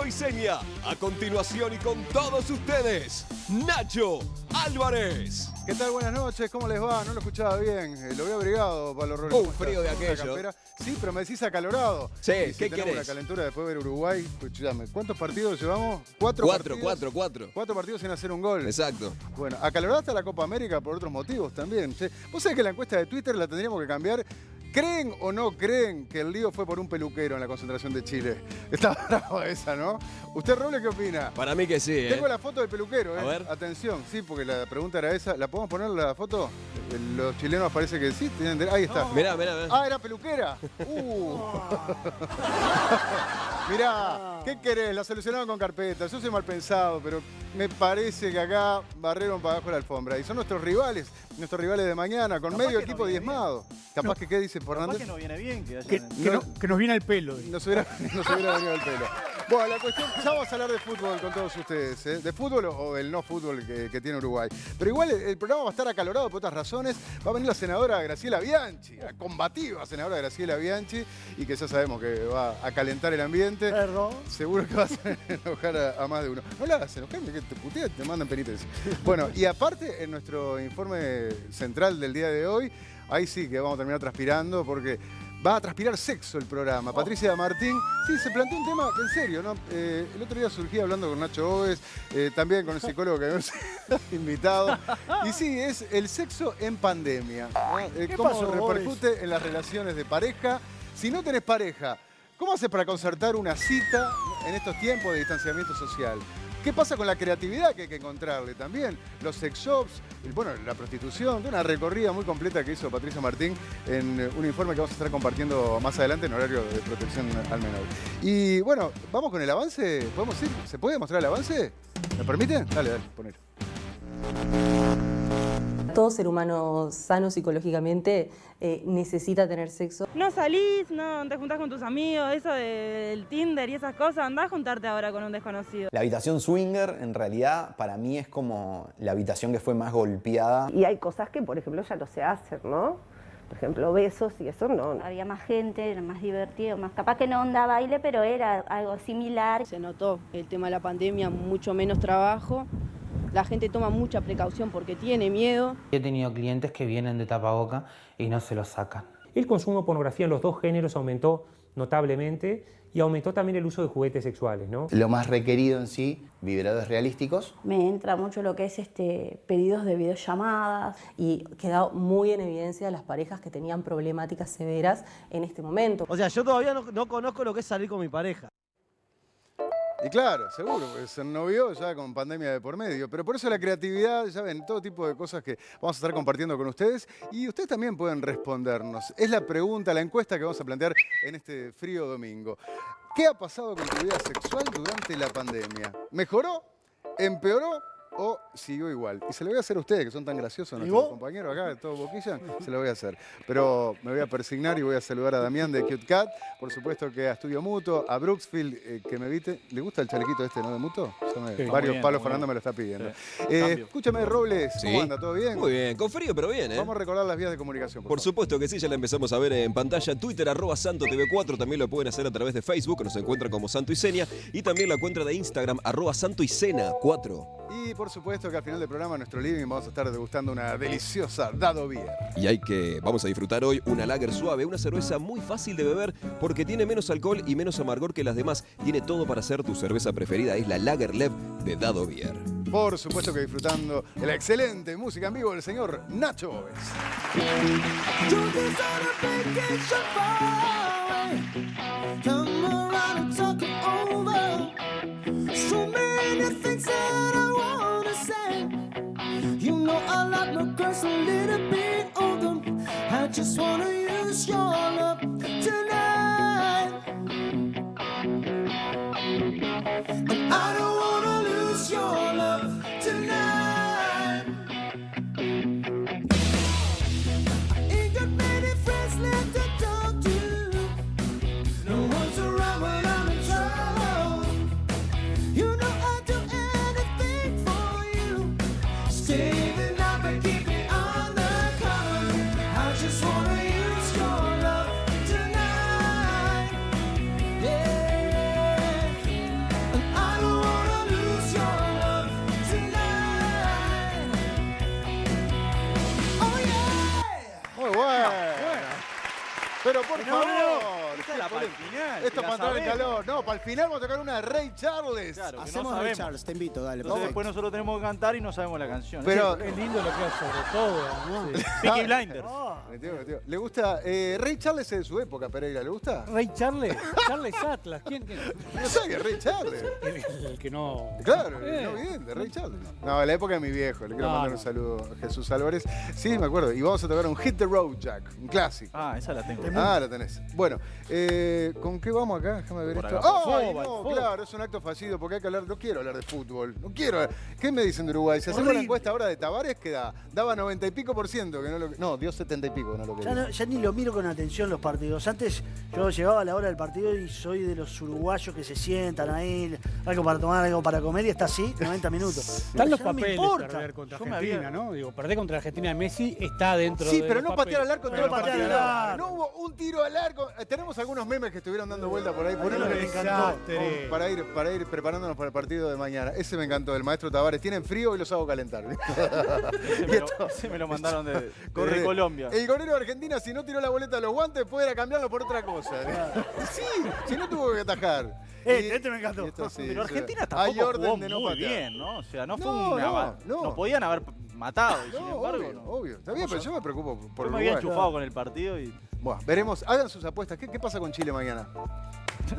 Santo y Seña. A continuación y con todos ustedes, Nacho Álvarez. ¿Qué tal? Buenas noches, ¿cómo les va? No lo escuchaba bien, lo veo abrigado para los roles. Un frío de aquello. Sí, pero me decís acalorado. Sí, y ¿qué tenemos querés? una calentura después de ver Uruguay. Escuchame, ¿cuántos partidos llevamos? ¿Cuatro partidos? Cuatro partidos sin hacer un gol. Exacto. Bueno, acalorada está la Copa América por otros motivos también. Che, vos sabés que la encuesta de Twitter la tendríamos que cambiar. ¿Creen o no creen que el lío fue por un peluquero en la concentración de Chile? Está brava esa, ¿no? ¿Usted, Roble, qué opina? Para mí que sí, Tengo la foto del peluquero, A ver. Atención, sí, porque la pregunta era esa. ¿La podemos poner la foto? Los chilenos parece que sí. Ahí está. No. Mirá. Ah, era peluquera. Mirá, ¿qué querés? La solucionaron con carpeta. Yo soy mal pensado, pero me parece que acá barrieron para abajo la alfombra. Y son nuestros rivales de mañana, con medio equipo diezmado. Capaz que, ¿qué dice Fernández? Capaz que no viene bien que Que nos viene el pelo. Nos hubiera venido el pelo. Bueno, la cuestión, ya vamos a hablar de fútbol con todos ustedes, ¿eh? De fútbol o el no fútbol que tiene Uruguay. Pero igual el programa va a estar acalorado por otras razones. Va a venir la senadora Graciela Bianchi, la combativa senadora Graciela Bianchi, y que ya sabemos que va a calentar el ambiente. Perdón. Seguro que va a hacer enojar a más de uno. No la hagas enojar, que te putea, te mandan penitencia. Bueno, y aparte, en nuestro informe central del día de hoy, ahí sí que vamos a terminar transpirando, porque va a transpirar sexo el programa. Patricia Martín, sí, se planteó un tema que en serio, ¿no? El otro día surgía hablando con Nacho Oves, también con el psicólogo que habíamos invitado. Y sí, es el sexo en pandemia, ¿no? ¿Cómo pasó, repercute en las relaciones de pareja? Si no tenés pareja, ¿cómo haces para concertar una cita en estos tiempos de distanciamiento social? ¿Qué pasa con la creatividad que hay que encontrarle también? Los sex shops, bueno, la prostitución, de una recorrida muy completa que hizo Patricia Martín en un informe que vamos a estar compartiendo más adelante en horario de protección al menor. Y bueno, vamos con el avance. ¿Podemos ir? ¿Se puede mostrar el avance? ¿Me permiten? Dale, poner. Todo ser humano sano psicológicamente necesita tener sexo. No salís, no te juntás con tus amigos, eso del Tinder y esas cosas, andá a juntarte ahora con un desconocido. La habitación swinger, en realidad, para mí es como la habitación que fue más golpeada. Y hay cosas que, por ejemplo, ya no se hacen, ¿no? Por ejemplo, besos y eso no. Había más gente, era más divertido, más capaz que no onda baile, pero era algo similar. Se notó el tema de la pandemia, mucho menos trabajo. La gente toma mucha precaución porque tiene miedo. He tenido clientes que vienen de tapaboca y no se lo sacan. El consumo de pornografía en los dos géneros aumentó notablemente y aumentó también el uso de juguetes sexuales, ¿no? Lo más requerido en sí, vibradores realísticos. Me entra mucho lo que es pedidos de videollamadas. Y quedó muy en evidencia las parejas que tenían problemáticas severas en este momento. O sea, yo todavía no conozco lo que es salir con mi pareja. Y claro, seguro, porque se novió ya con pandemia de por medio. Pero por eso la creatividad, ya ven, todo tipo de cosas que vamos a estar compartiendo con ustedes. Y ustedes también pueden respondernos. Es la pregunta, la encuesta que vamos a plantear en este frío domingo. ¿Qué ha pasado con tu vida sexual durante la pandemia? ¿Mejoró? ¿Empeoró? ¿O siguió igual? Y se lo voy a hacer a ustedes, que son tan graciosos, nuestros compañeros acá, de todo Boquilla, se lo voy a hacer. Pero me voy a persignar y voy a saludar a Damián de Cute Cat, por supuesto que a Estudio Mutuo, a Brooksfield, que me viste. ¿Le gusta el chalequito este, no, de Mutuo? Sí, varios palos Fernando me lo está pidiendo. Sí. Escúchame, Robles, ¿cómo anda? ¿Todo bien? Muy bien, con frío, pero bien, ¿eh? Vamos a recordar las vías de comunicación. Por supuesto que sí, ya la empezamos a ver en pantalla. Twitter, @SantoTV4, también lo pueden hacer a través de Facebook, nos encuentran como Santo y Seña, y también la cuenta de Instagram, @SantoYsena4. Y por supuesto que al final del programa, en nuestro living, vamos a estar degustando una deliciosa Dado Beer. Y vamos a disfrutar hoy una lager suave, una cerveza muy fácil de beber porque tiene menos alcohol y menos amargor que las demás. Tiene todo para ser tu cerveza preferida, es la Lager Lev de Dado Beer. Por supuesto que disfrutando de la excelente música en vivo del señor Nacho Oves. I just wanna use your love tonight, and I don't wanna lose your love tonight. I ain't got many friends left to talk to. No one's around when I'm in trouble. You know I'd do anything for you. Stay the night but keep me undercover. I just wanna use your love tonight. por No, favor. no, esta es la para el final. Esto la para entrar en sabemos. calor. No, para el final vamos a tocar una de Ray Charles. Claro, que Hacemos no Ray sabemos. Charles, te invito, dale. Entonces perfecto. después nosotros tenemos que cantar y no sabemos la canción. Pero Es lindo lo que hace sobre todo, ¿no? Peaky Blinders. Metió. ¿Le gusta? Ray Charles es de su época, Pereira. ¿Le gusta? Ray Charles, Charles Atlas, ¿quién? No sabía, Ray Charles. El que no. Claro, no bien, de Ray Charles. No, en la época de mi viejo. Le quiero mandar un saludo a Jesús Álvarez. Sí, me acuerdo. Y vamos a tocar un Hit the Road Jack, un clásico. Ah, esa la tengo. Ah, la tenés. Bueno, ¿con qué vamos acá? Déjame ver Por esto. acá, por ¡Ay, fútbol, no! fútbol. Claro, es un acto fallido porque hay que hablar. No quiero hablar de fútbol. No quiero. ¿Qué me dicen de Uruguay? Si hacemos la encuesta ahora de Tavares, que daba 90 y pico %. Que no, dio 70 y pico, no lo quería. Ya ni lo miro con atención los partidos. Antes yo llegaba a la hora del partido y soy de los uruguayos que se sientan ahí, algo para tomar, algo para comer y está así 90 minutos. Están los Ya no me papeles importa. perder contra Yo me Argentina, había- ¿no? Digo, perder contra Argentina de Messi está dentro Sí, de pero los no patear al papeles. arco en No todo el patear partido. al arco. No hubo un tiro al arco. Tenemos algunos memes que estuvieron dando vuelta por ahí. Ponelo que me encantó. desastre. Para ir preparándonos para el partido de mañana. Ese me encantó, el maestro Tavares. Tienen frío y los hago calentar. Ese me lo mandaron de Corre. Colombia. El golero de Argentina, si no tiró la boleta de los guantes, puede ir a cambiarlo por otra cosa. Sí, si no tuvo que atajar. Este me encantó. Pero Argentina hay tampoco orden jugó de no muy patear. bien, ¿no? O sea, no fue No, una... no. Nos podían haber matado y sin No, embargo... obvio, obvio. Está bien, pero yo me preocupo por Yo me había Uruguay. enchufado con el partido y... Bueno, veremos. Hagan sus apuestas. ¿Qué pasa con Chile mañana?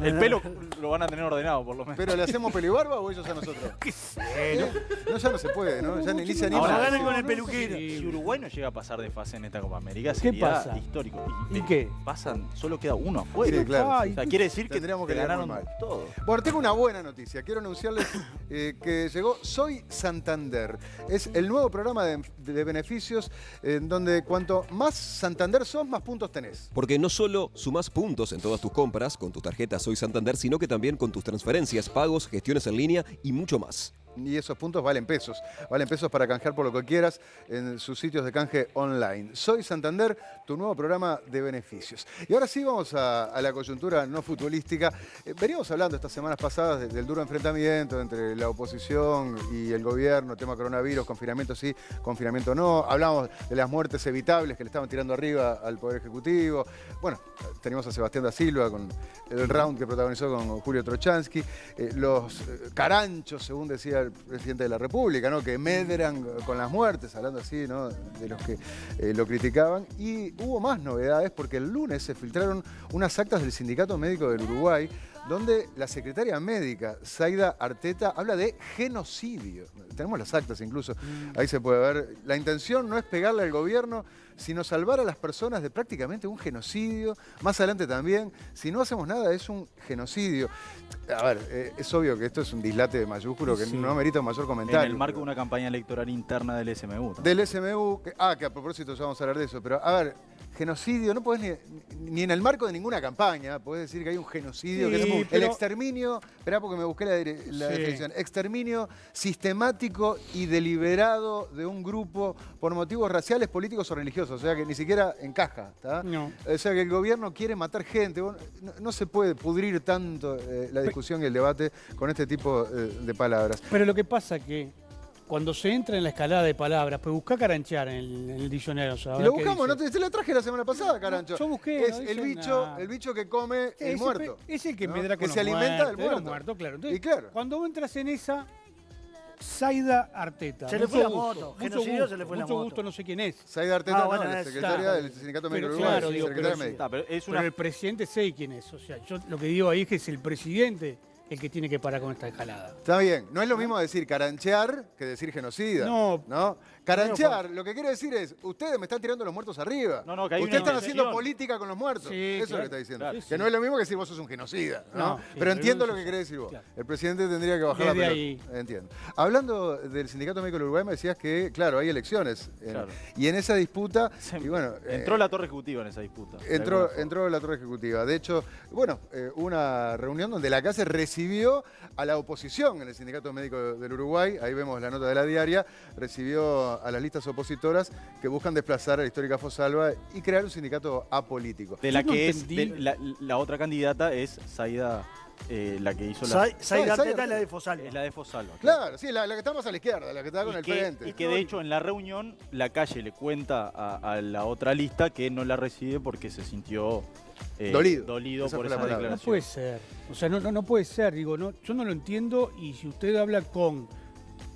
El pelo lo van a tener ordenado, por lo menos. ¿Pero le hacemos pelo y barba o ellos a nosotros? No, ya no se puede, ¿no? Ya ni se anima. Ahora, ganen si- con el peluquero. Si Uruguay no llega a pasar de fase en esta Copa América, ¿Qué sería pasa? histórico. ¿Y qué? Pasan, solo queda uno afuera. Sí, claro. O sea, quiere decir que Tendríamos que te quedar muy ganaron mal. todo. Bueno, tengo una buena noticia. Quiero anunciarles que llegó Soy Santander. Es el nuevo programa de beneficios en donde cuanto más Santander sos, más puntos tenés. Porque no solo sumás puntos en todas tus compras con tus tarjetas Soy Santander, sino que también con tus transferencias, pagos, gestiones en línea y mucho más. Y esos puntos valen pesos. Valen pesos para canjear por lo que quieras en sus sitios de canje online. Soy Santander, tu nuevo programa de beneficios. Y ahora sí vamos a la coyuntura no futbolística. Veníamos hablando estas semanas pasadas del duro enfrentamiento entre la oposición y el gobierno, tema coronavirus, confinamiento sí, confinamiento no. Hablamos de las muertes evitables que le estaban tirando arriba al Poder Ejecutivo. Bueno, tenemos a Sebastián da Silva con el round que protagonizó con Julio Trochansky. Los caranchos, según decía el presidente de la República, ¿no? Que medran con las muertes, hablando así, ¿no? De los que lo criticaban. Y hubo más novedades porque el lunes se filtraron unas actas del Sindicato Médico del Uruguay donde la secretaria médica, Zaida Arteta, habla de genocidio. Tenemos las actas incluso, ahí se puede ver. La intención no es pegarle al gobierno, sino salvar a las personas de prácticamente un genocidio. Más adelante también, si no hacemos nada, es un genocidio. A ver, es obvio que esto es un dislate mayúsculo que no amerita un mayor comentario. En el marco de una campaña electoral interna del SMU. Del SMU, que a propósito ya vamos a hablar de eso, pero a ver, genocidio, no podés ni en el marco de ninguna campaña, podés decir que hay un genocidio, que es el exterminio, esperá porque me busqué la definición, exterminio sistemático y deliberado de un grupo por motivos raciales, políticos o religiosos, o sea que ni siquiera encaja, ¿tá? No. O sea que el gobierno quiere matar gente, bueno, no se puede pudrir tanto la discusión y el debate con este tipo de palabras. Pero lo que pasa que cuando se entra en la escalada de palabras, pues buscá caranchear en el diccionario. O sea, a Y ver lo qué buscamos, dice. ¿no? Te la traje la semana pasada, Carancho. Yo busqué, Es no el dice bicho, nada. el bicho que come el muerto. Es el que ¿no? medra con que los se alimenta del muertos, de los muerto. muertos, claro. Entonces, Y claro. cuando vos entras en esa, Zaida Arteta. Se le fue mucho la gusto, moto. mucho Genocidio gusto, se le fue la mucho moto. gusto, no sé quién es. Zaida Arteta, bueno, la es- secretaria está. del Sindicato Médico Pero Uruguay, claro, digo, secretaria pero, médica. pero el presidente sé quién es. O sea, yo lo que digo ahí es que es el presidente el que tiene que parar con esta escalada. Está bien, no es lo mismo decir caranchear que decir genocida. No. Caranchear, lo que quiere decir es, ustedes me están tirando los muertos arriba. No, que hay ustedes una están haciendo intención. política con los muertos. Sí, Eso es claro, lo que está diciendo. claro, que sí. no es lo mismo que decir vos sos un genocida, ¿no? No, sí, pero pero entiendo eso lo que sí, querés decir vos. claro. El presidente tendría que bajar la Desde pelota. ahí. Entiendo. Hablando del Sindicato Médico del Uruguay, me decías que, claro, hay elecciones. Claro. Y en esa disputa, y bueno, Entró la torre ejecutiva en esa disputa. de alguna forma. Entró la torre ejecutiva. De hecho, bueno, una reunión donde la CACE recibió a la oposición en el Sindicato Médico del Uruguay. Ahí vemos la nota de la diaria. Recibió a las listas opositoras que buscan desplazar a la histórica Fosalva y crear un sindicato apolítico. De la Yo no que entendí. es la otra candidata es Zaida la que hizo la... Said Arteta es la de Fosalva. Es la de Fosalva. Claro, sí, la que está más a la izquierda, la que está con el frente. Y que de hecho en la reunión la calle le cuenta a la otra lista que no la recibe porque se sintió dolido Esa por fue la esa palabra. declaración. No puede ser. O sea, no puede ser. Digo, yo no lo entiendo y si usted habla con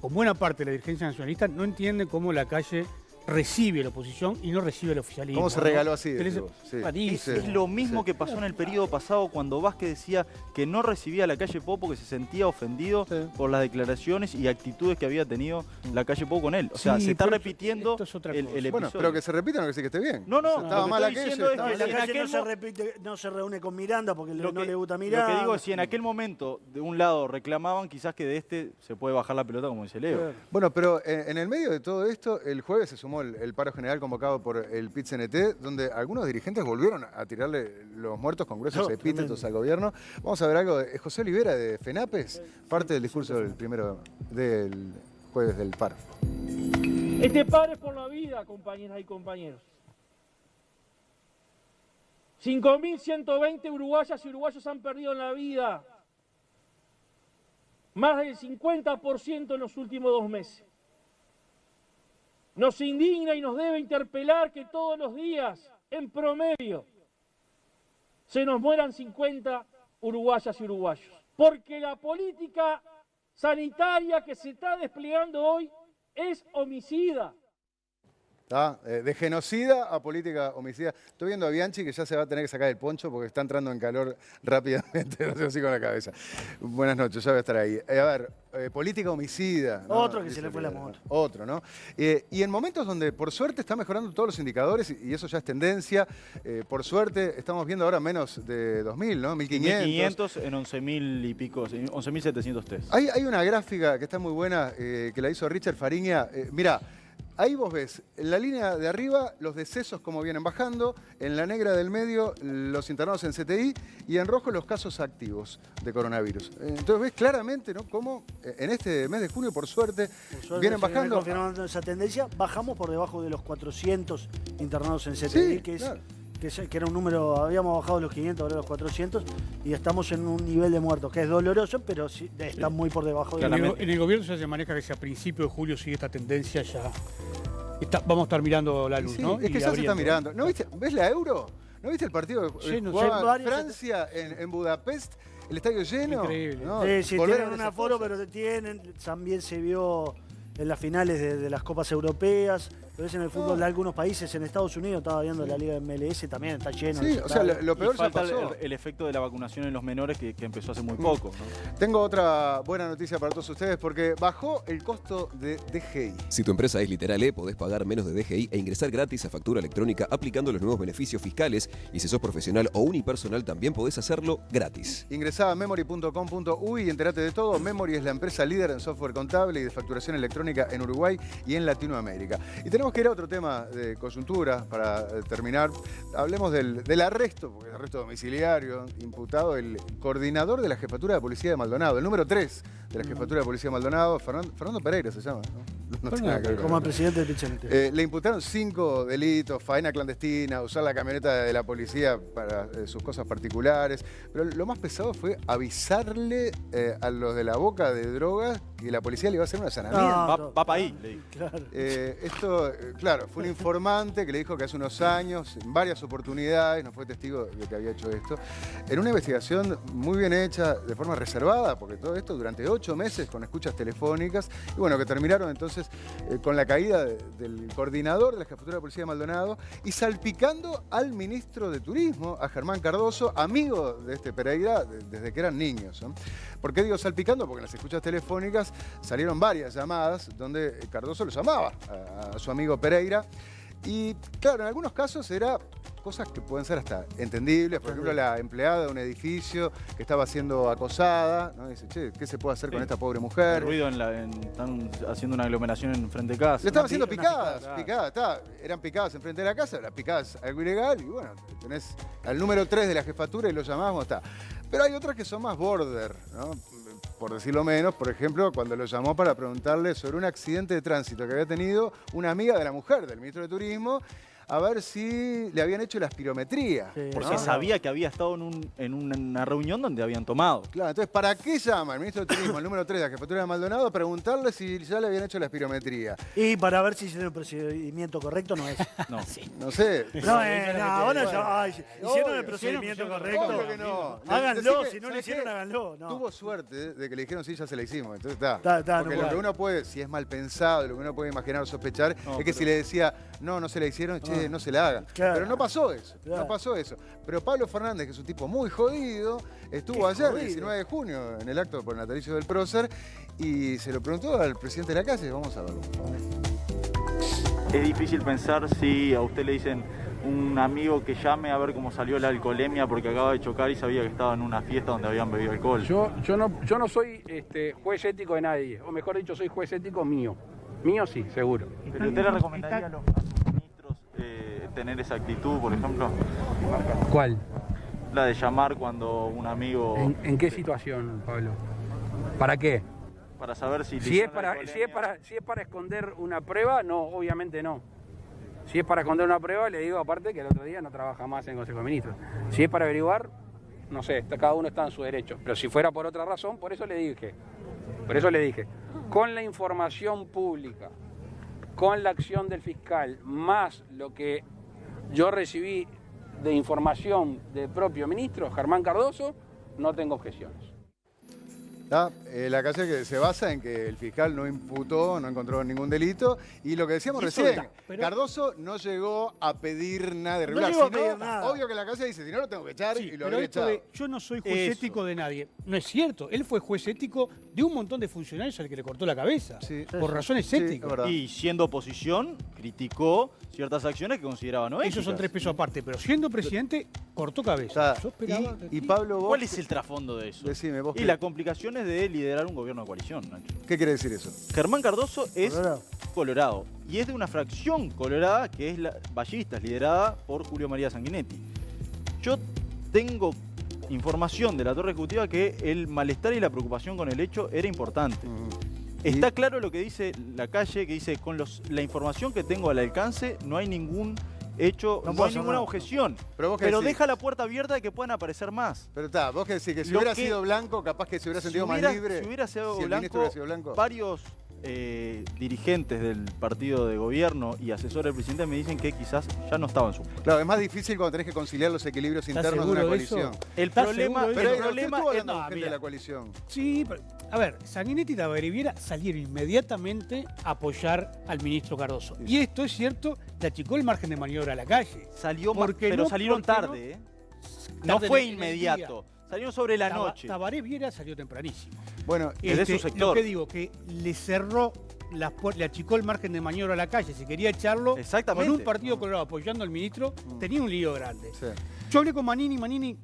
buena parte de la dirigencia nacionalista, no entiende cómo la calle recibe la oposición y no recibe el oficialismo. ¿Cómo se regaló así? Pero Es lo mismo que pasó en el periodo pasado cuando Vázquez decía que no recibía a la calle Pou porque se sentía ofendido por las declaraciones y actitudes que había tenido la calle Pou con él. O sea, se está repitiendo el episodio. Bueno, pero que se repita no quiere decir que esté bien. No, O sea, estaba mal aquello. La calle no se reúne con Miranda porque no le gusta Miranda. Lo que digo es si en aquel momento de un lado reclamaban, quizás que de este se puede bajar la pelota como dice Leo. Bueno, pero en el medio de todo esto, el jueves se sumó el paro general convocado por el PIT-CNT, donde algunos dirigentes volvieron a tirarle los muertos con gruesos epítetos al gobierno. Vamos a ver algo de José Olivera de FENAPES, parte del discurso del jueves del paro. Este paro es por la vida, compañeras y compañeros. 5.120 uruguayas y uruguayos han perdido la vida. Más del 50% en los últimos 2 meses. Nos indigna y nos debe interpelar que todos los días, en promedio, se nos mueran 50 uruguayas y uruguayos. Porque la política sanitaria que se está desplegando hoy es homicida. De genocida a política homicida. Estoy viendo a Bianchi que ya se va a tener que sacar el poncho porque está entrando en calor rápidamente. No sé así con la cabeza. Buenas noches, ya voy a estar ahí. A ver, política homicida. ¿no? Otro que se le fue la moto. Otro, ¿no? Y en momentos donde por suerte están mejorando todos los indicadores y eso ya es tendencia. Por suerte estamos viendo ahora menos de 2.000, ¿no? 1.500. 1.500 en 11.000 y pico, 11.703. Hay una gráfica que está muy buena que la hizo Richard Fariña. Mirá. Ahí vos ves, en la línea de arriba, los decesos como vienen bajando, en la negra del medio, los internados en CTI, y en rojo los casos activos de coronavirus. Entonces ves claramente, ¿no?, cómo en este mes de junio, por suerte vienen bajando. Confirmando esa tendencia, bajamos por debajo de los 400 internados en CTI, Sí, que es... claro. Que era un número, habíamos bajado los 500, ahora los 400, y estamos en un nivel de muertos, que es doloroso, pero sí, está muy por debajo de En el gobierno ya se maneja que si a principios de julio sigue esta tendencia, ya vamos a estar mirando la luz, Sí, ¿no? es que ya se está mirando. ¿No viste? ¿Ves la Euro? ¿No viste el partido que Sí, no jugaba sé. Francia en Budapest? El estadio lleno. Increíble. ¿no? Sí, tienen un aforo, pero también se vio en las finales de las Copas Europeas. Pero es en el fútbol de algunos países, en Estados Unidos estaba viendo la Liga MLS, también está lleno. Sí, o sea, lo peor ya falta pasó. el efecto de la vacunación en los menores que empezó hace muy poco, ¿no? Tengo otra buena noticia para todos ustedes porque bajó el costo de DGI. Si tu empresa es Literal E, podés pagar menos de DGI e ingresar gratis a factura electrónica aplicando los nuevos beneficios fiscales. Y si sos profesional o unipersonal, también podés hacerlo gratis. Ingresá a memory.com.uy y entérate de todo. Memory es la empresa líder en software contable y de facturación electrónica en Uruguay y en Latinoamérica. Y tenemos que ir a otro tema de coyuntura para terminar. Hablemos del arresto, porque el arresto domiciliario, imputado el coordinador de la Jefatura de Policía de Maldonado, el número 3 de la Jefatura de Policía de Maldonado, Fernando Pereira se llama, ¿no? tiene nada que ver con como el eso. presidente del PIT-CNT. Le imputaron 5 delitos: faena clandestina, usar la camioneta de la policía para sus cosas particulares. Pero lo más pesado fue avisarle a los de la Boca de Drogas que la policía le iba a hacer un allanamiento. Va para ahí, le digo. Esto, claro, fue un informante que le dijo que hace unos años, en varias oportunidades, no fue testigo de que había hecho esto, en una investigación muy bien hecha, de forma reservada, porque todo esto durante 8 meses con escuchas telefónicas, y bueno, que terminaron entonces con la caída del coordinador de la Jefatura de Policía de Maldonado y salpicando al ministro de Turismo, a Germán Cardoso, amigo de este Pereira desde que eran niños, ¿no? ¿Por qué digo salpicando? Porque en las escuchas telefónicas salieron varias llamadas donde Cardoso lo llamaba a su amigo Pereira. Y claro, en algunos casos era cosas que pueden ser hasta entendibles. Por ejemplo, la empleada de un edificio que estaba siendo acosada, ¿no? Dice, che, ¿qué se puede hacer con esta pobre mujer? El ruido están haciendo una aglomeración en frente de casa. Le estaban haciendo picadas, eran picadas enfrente de la casa, las picadas algo ilegal, y bueno, tenés al número 3 de la jefatura y lo llamamos, está. Pero hay otras que son más border, ¿no? Por decirlo menos, por ejemplo, cuando lo llamó para preguntarle sobre un accidente de tránsito que había tenido una amiga de la mujer del ministro de Turismo, a ver si le habían hecho la espirometría. Porque sabía que había estado en una reunión donde habían tomado. Claro, entonces, ¿para qué llama el ministro de Turismo, el número 3 de la Jefatura de Maldonado, a preguntarle si ya le habían hecho la espirometría? Y para ver si hicieron el procedimiento correcto, no es. No. No sé. Hicieron el procedimiento correcto. Obvio que no. Háganlo, Decime, si no lo ¿sabes hicieron, qué? háganlo. No. Tuvo suerte de que le dijeron sí, ya se la hicimos. Entonces está. Porque no lo que puede. uno puede, si es mal pensado, lo que uno puede imaginar o sospechar, es que si le decía, no se la hicieron, che, no se la haga. Claro. Pero no pasó eso, Claro. no pasó eso. Pero Pablo Fernández, que es un tipo muy jodido, estuvo ayer, el 19 de junio, en el acto por el natalicio del prócer, y se lo preguntó al presidente de la calle. Vamos a verlo. Es difícil pensar si a usted le dicen un amigo que llame a ver cómo salió la alcoholemia porque acaba de chocar y sabía que estaba en una fiesta donde habían bebido alcohol. Yo no soy juez ético de nadie, o mejor dicho, soy juez ético mío. Mío sí, seguro. ¿Pero usted le recomendaría a los ministros tener esa actitud, por ejemplo? ¿Cuál? La de llamar cuando un amigo... ¿En qué situación, Pablo? ¿Para qué? Para saber si... Si es para esconder una prueba, no, obviamente no. Si es para esconder una prueba, le digo aparte que el otro día no trabaja más en el Consejo de Ministros. Si es para averiguar, no sé, cada uno está en su derecho. Pero si fuera por otra razón, por eso le dije. Con la información pública, con la acción del fiscal, más lo que yo recibí de información del propio ministro, Germán Cardoso, no tengo objeciones. La calle que se basa en que el fiscal no imputó, no encontró ningún delito, y lo que decíamos recién, Cardoso no llegó a pedir nada de regular. llegó a pedir nada. Obvio que la calle dice, si no lo tengo que echar, y lo pero habría esto echado. de yo no soy juez ético de nadie, no es cierto. Él fue juez ético de un montón de funcionarios al que le cortó la cabeza, por razones éticas. Y siendo oposición, criticó ciertas acciones que consideraba no éticas. Esos son 3 pesos aparte, pero siendo presidente, cortó cabeza. Yo esperaba y Pablo, vos... ¿Cuál es el trasfondo de eso? Decime, vos y las complicaciones de liderar un gobierno de coalición, Nacho. ¿Qué quiere decir eso? Germán Cardoso es colorado y es de una fracción colorada que es la Ballistas, liderada por Julio María Sanguinetti. Yo tengo información de la torre ejecutiva que el malestar y la preocupación con el hecho era importante. Está claro lo que dice la calle, que dice, con la información que tengo al alcance, no hay ningún hecho, no hay ninguna objeción. Pero deja la puerta abierta de que puedan aparecer más. Pero está, vos que decís que si hubiera sido blanco, capaz que se hubiera sentido más libre. Si hubiera sido el ministro hubiera sido blanco. Varios dirigentes del partido de gobierno y asesores del presidente me dicen que quizás ya no estaban su. Claro, es más difícil cuando tenés que conciliar los equilibrios internos de una coalición. El problema es de de la coalición. Sí, pero, a ver, Sanguinetti y la Riviera salieron inmediatamente a apoyar al ministro Cardoso. Y esto es cierto, le achicó el margen de maniobra a la calle. Pero salieron tarde, no fue inmediato. Salieron sobre la noche. Tabaré Viera salió tempranísimo. Bueno, de su sector. Lo que digo, que le cerró, le achicó el margen de maniobra a la calle. Si quería echarlo, con un partido colorado apoyando al ministro, tenía un lío grande. Sí. Yo hablé con Manini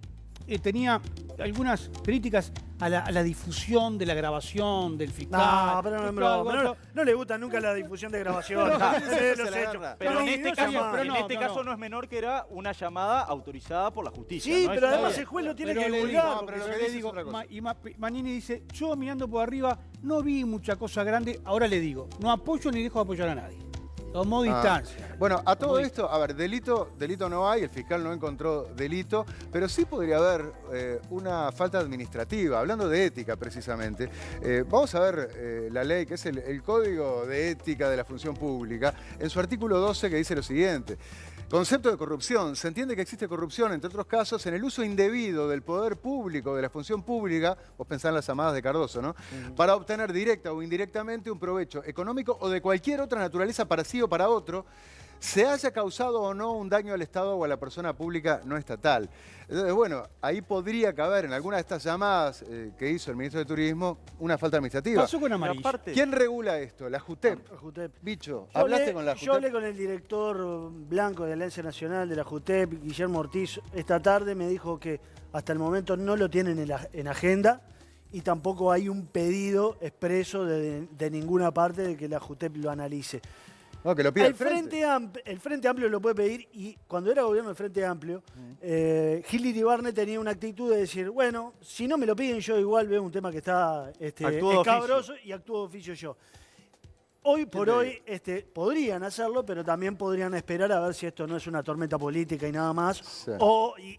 tenía algunas críticas a la difusión de la grabación del fiscal. No, pero no le gusta nunca la difusión de grabación. Pero en este caso no es menor que era una llamada autorizada por la justicia. Sí, ¿no? pero además el juez lo tiene que divulgar. Pero lo que le digo, Manini dice, yo mirando por arriba no vi mucha cosa grande, ahora le digo, no apoyo ni dejo de apoyar a nadie. Tomó distancia. Bueno, a todo esto, a ver, delito no hay, el fiscal no encontró delito, pero sí podría haber una falta administrativa, hablando de ética precisamente. Vamos a ver la ley, que es el Código de Ética de la Función Pública, en su artículo 12 que dice lo siguiente. Concepto de corrupción. Se entiende que existe corrupción, entre otros casos, en el uso indebido del poder público, de la función pública, vos pensás en las llamadas de Cardoso, ¿no? Para obtener directa o indirectamente un provecho económico o de cualquier otra naturaleza para sí o para otro, se haya causado o no un daño al Estado o a la persona pública no estatal. Entonces, bueno, ahí podría caber en alguna de estas llamadas que hizo el ministro de Turismo una falta administrativa. Pasó con Amarillo. ¿Quién regula esto? ¿La JUTEP? Bicho, ¿hablaste con la JUTEP? Yo hablé con el director blanco de la Alianza Nacional de la JUTEP, Guillermo Ortiz, esta tarde. Me dijo que hasta el momento no lo tienen en agenda y tampoco hay un pedido expreso de ninguna parte de que la JUTEP lo analice. No, que lo pida el Frente Amplio lo puede pedir, y cuando era gobierno del Frente Amplio, Gil Iribarne tenía una actitud de decir, bueno, si no me lo piden yo igual veo un tema que está escabroso y actúo de oficio yo. Hoy por hoy podrían hacerlo, pero también podrían esperar a ver si esto no es una tormenta política y nada más. Sí.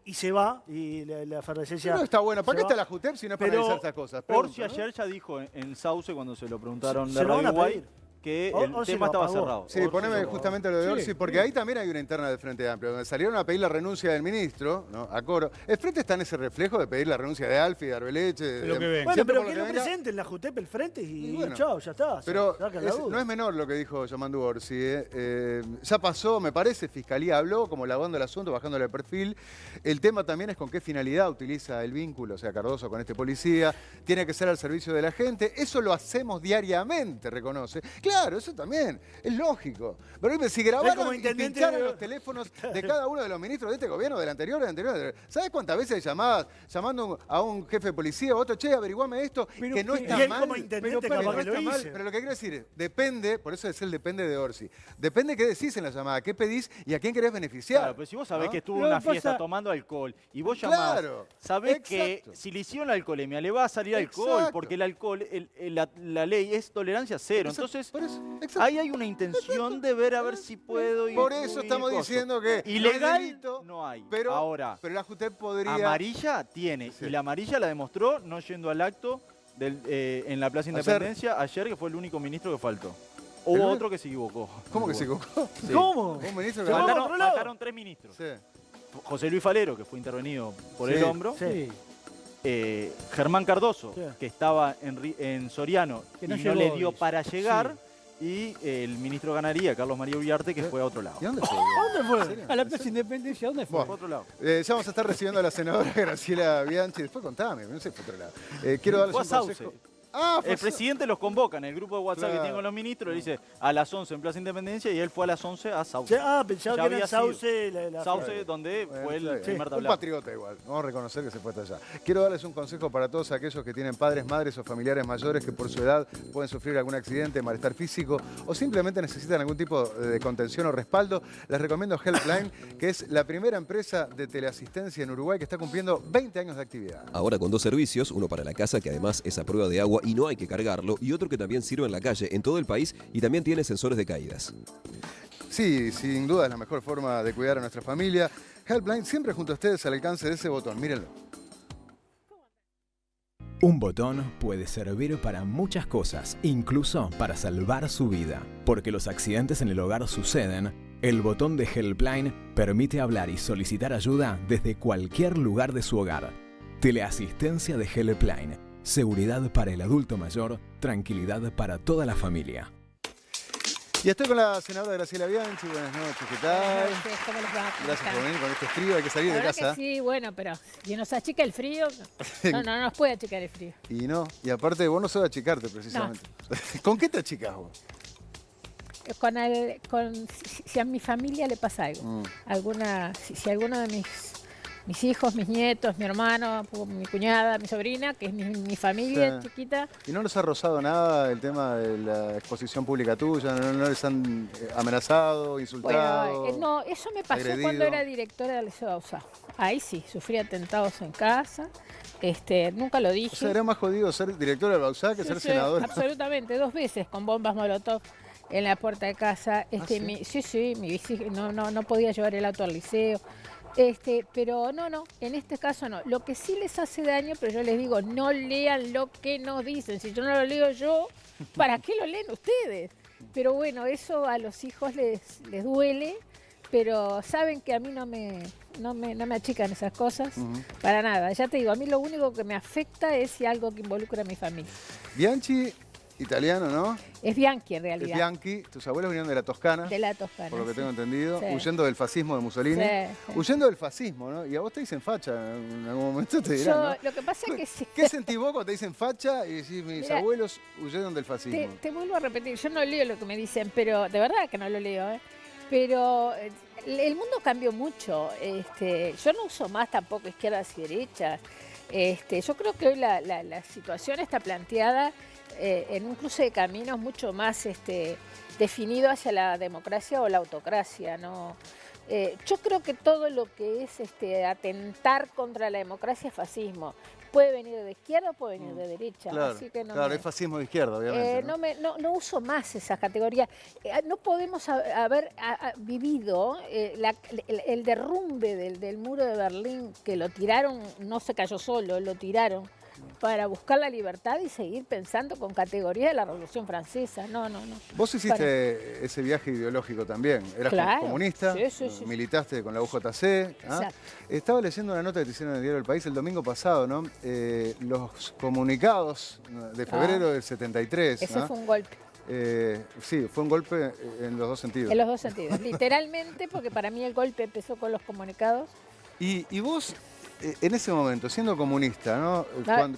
Y se va, y la efervescencia... No está bueno. ¿Para se qué está va. la JUTEP si no es para Pero analizar estas cosas? Orsi Pregunto, ¿no? ayer ya dijo en Sauce, cuando se lo preguntaron Se de lo van Radio a Uruguay, pedir. que el Orsi tema lo estaba apagó. cerrado. Sí, Orsi poneme lo- justamente lo de Orsi, porque ahí también hay una interna del Frente Amplio, donde salieron a pedir la renuncia del ministro, ¿no? A coro. El Frente está en ese reflejo de pedir la renuncia de Alfi, de Arbeleche. Lo que ven. Bueno, siempre pero por que lo lo venga. presenten la JUTEP, el frente y bueno. chao, ya está. Pero sacan la duda. no es menor lo que dijo Yamandu Orsi. Ya pasó, me parece, Fiscalía habló, como lavando el asunto, bajándole el perfil. El tema también es con qué finalidad utiliza el vínculo, o sea, Cardoso con este policía. Tiene que ser al servicio de la gente. Eso lo hacemos diariamente, reconoce. Claro, eso también, es lógico. Pero si grabaran como y intendente pincharan de- los teléfonos de cada uno de los ministros de este gobierno, del anterior, del anterior, ¿sabes cuántas veces llamabas llamando a un jefe de policía o otro, che, averiguame esto, Pero que no que- está y él mal? como intendente Pero capaz no que lo está mal. hice. Pero lo que quiero decir es, depende, por eso es el depende de Orsi. Depende qué decís en la llamada, qué pedís y a quién querés beneficiar. Claro, pero si vos sabés ¿no? que estuvo en Lo una que fiesta pasa- tomando alcohol y vos llamás, Claro, sabés que exacto. si le hicieron la alcoholemia le va a salir alcohol, Exacto. porque el alcohol, la ley es tolerancia cero. Entonces, Por eso, exacto. ahí hay una intención de ver a ver si puedo Por eso incluir estamos cosas. diciendo que Ilegal no es delito, no hay. pero, Ahora, pero la JUTEP podría... amarilla tiene. Sí. Y la amarilla la demostró no yendo al acto en la Plaza Ayer. Independencia ayer, que fue el único ministro que faltó. ¿El Hubo único? otro que se equivocó. ¿Cómo que se equivocó? Sí. ¿Cómo? Un ministro Se que... va- Faltaron, otro lado. faltaron 3 ministros. Sí. José Luis Falero, que fue intervenido por Sí, el hombro. Sí. Germán Cardoso, Sí. que estaba en Soriano Que y no no llegó, le dio dice. para llegar. Y el ministro de Ganadería, Carlos María Uriarte, que fue a otro lado. ¿Y dónde fue? ¿Dónde fue? ¿En serio? A la Plaza Independencia, ¿dónde fue? Bueno. Fue a otro lado. Ya vamos a estar recibiendo a la senadora Graciela Bianchi. Después contame, no sé, fue otro lado. Quiero darles Fue a un Sauce. consejo. Ah, fue El presidente los convoca en el grupo de WhatsApp que Claro. tiene con los ministros, le dice a las 11 en Plaza Independencia y él fue a las 11 a Sauce. Pensaba Ya que era había Sauce. sido. Sauce, donde Bueno, fue está el bien. primer Un tablado. patriota igual, vamos a reconocer que se fue hasta allá. Quiero darles un consejo para todos aquellos que tienen padres, madres o familiares mayores que por su edad pueden sufrir algún accidente, malestar físico o simplemente necesitan algún tipo de contención o respaldo. Les recomiendo Helpline, que es la primera empresa de teleasistencia en Uruguay que está cumpliendo 20 años de actividad. Ahora con 2 servicios, uno para la casa que además es a prueba de agua y no hay que cargarlo, y otro que también sirve en la calle en todo el país y también tiene sensores de caídas. Sí, sin duda es la mejor forma de cuidar a nuestra familia. Helpline siempre junto a ustedes al alcance de ese botón, mírenlo. Un botón puede servir para muchas cosas, incluso para salvar su vida. Porque los accidentes en el hogar suceden, el botón de Helpline permite hablar y solicitar ayuda desde cualquier lugar de su hogar. Teleasistencia de Helpline. Seguridad para el adulto mayor, tranquilidad para toda la familia. Y estoy con la senadora Graciela Bianchi. Buenas noches, ¿qué tal? ¿Cómo les va? Gracias por venir con este frío, hay que salir La de verdad casa. que sí, bueno, pero si nos achica el frío, no nos puede achicar el frío. Y no, y aparte vos no sos de achicarte precisamente. ¿Con qué te achicás vos? Si a mi familia le pasa algo, si alguno de mis hijos, mis nietos, mi hermano, mi cuñada, mi sobrina, que es mi familia Sí. chiquita, ¿Y no les ha rozado nada el tema de la exposición pública tuya? ¿No les han amenazado, insultado? bueno, no, eso me pasó agredido? cuando era directora del Liceo de Bauzá. Ahí sí, sufrí atentados en casa, nunca lo dije. O sea, era más jodido ser directora del Bauzá que Sí, ser sí, senadora. Absolutamente, 2 veces con bombas molotov en la puerta de casa. ¿sí? Mi bici no podía llevar el auto al liceo. Pero no, en este caso no. Lo que sí les hace daño, pero yo les digo, no lean lo que nos dicen. Si yo no lo leo yo, ¿para qué lo leen ustedes? Pero bueno, eso a los hijos les duele, pero saben que a mí no me achican esas cosas, para nada. Ya te digo, a mí lo único que me afecta es si algo que involucra a mi familia. Bianchi, italiano, ¿no? Es Bianchi en Es realidad. Bianchi, tus abuelos vinieron de la Toscana. De la Toscana. Por lo que sí. tengo entendido, Sí. huyendo del fascismo de Mussolini. Sí, sí. Huyendo del fascismo, ¿no? Y a vos te dicen facha, en algún momento te dirán, ¿no? Lo que pasa es que sí. ¿Qué sentís vos cuando te dicen facha y decís, mis Mira, abuelos huyeron del fascismo? Te vuelvo a repetir, yo no leo lo que me dicen, pero de verdad que no lo leo, ¿eh? Pero el mundo cambió mucho. Yo no uso más tampoco izquierdas y derechas. Yo creo que hoy la situación está planteada en un cruce de caminos mucho más definido hacia la democracia o la autocracia, ¿no? Yo creo que todo lo que es atentar contra la democracia es fascismo, Puede venir de izquierda o puede venir de derecha. Claro, así que no claro, me- es fascismo de izquierda, obviamente. ¿no? no uso más esas categorías. No podemos haber vivido el derrumbe del muro de Berlín, que lo tiraron, no se cayó solo, lo tiraron para buscar la libertad y seguir pensando con categoría de la Revolución Francesa. No. Vos hiciste ese viaje ideológico también. Eras Claro, comunista, sí. militaste con la UJC. ¿ah? Exacto. Estaba leyendo una nota que te hicieron en el diario El País el domingo pasado, ¿no? Los comunicados de febrero del 73. Ese ¿no? fue un golpe. Sí, fue un golpe en los dos sentidos. En los dos sentidos. Literalmente, porque para mí el golpe empezó con los comunicados. Y vos, en ese momento, siendo comunista, ¿no?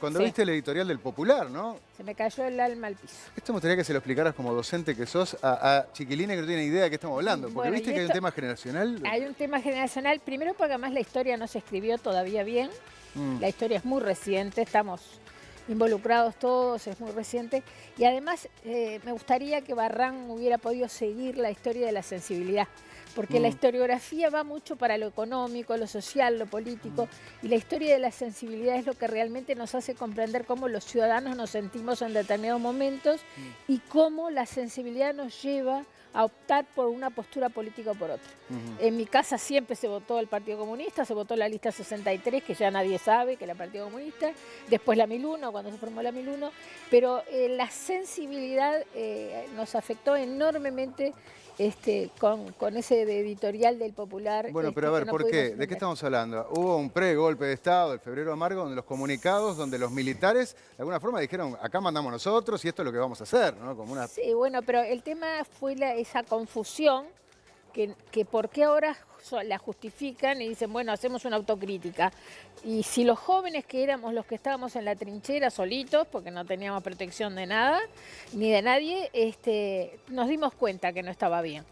Cuando sí. viste el editorial del Popular, ¿no? Se me cayó el alma al piso. Esto me gustaría que se lo explicaras como docente que sos a chiquilines que no tienen idea de qué estamos hablando. Porque Bueno, viste y que hay un esto- tema generacional. Hay un tema generacional, primero porque además la historia no se escribió todavía bien. La historia es muy reciente, estamos involucrados todos, es muy reciente. Y además me gustaría que Barran hubiera podido seguir la historia de la sensibilidad, porque la historiografía va mucho para lo económico, lo social, lo político, y la historia de la sensibilidad es lo que realmente nos hace comprender cómo los ciudadanos nos sentimos en determinados momentos y cómo la sensibilidad nos lleva a optar por una postura política o por otra. En mi casa siempre se votó el Partido Comunista, se votó la lista 63, que ya nadie sabe que era el Partido Comunista, después la 1001, cuando se formó la 1001, pero la sensibilidad nos afectó enormemente con ese editorial del Popular. Bueno, pero a ver, que no ¿por pudimos qué? ¿De entender. qué estamos hablando? Hubo un pre-golpe de Estado, el febrero amargo, donde los comunicados, donde los militares, de alguna forma dijeron, acá mandamos nosotros y esto es lo que vamos a hacer, ¿no? Como una... Sí, bueno, pero el tema fue esa confusión que por qué ahora la justifican y dicen, bueno, hacemos una autocrítica. Y si los jóvenes que éramos los que estábamos en la trinchera solitos, porque no teníamos protección de nada, ni de nadie, nos dimos cuenta que no estaba bien.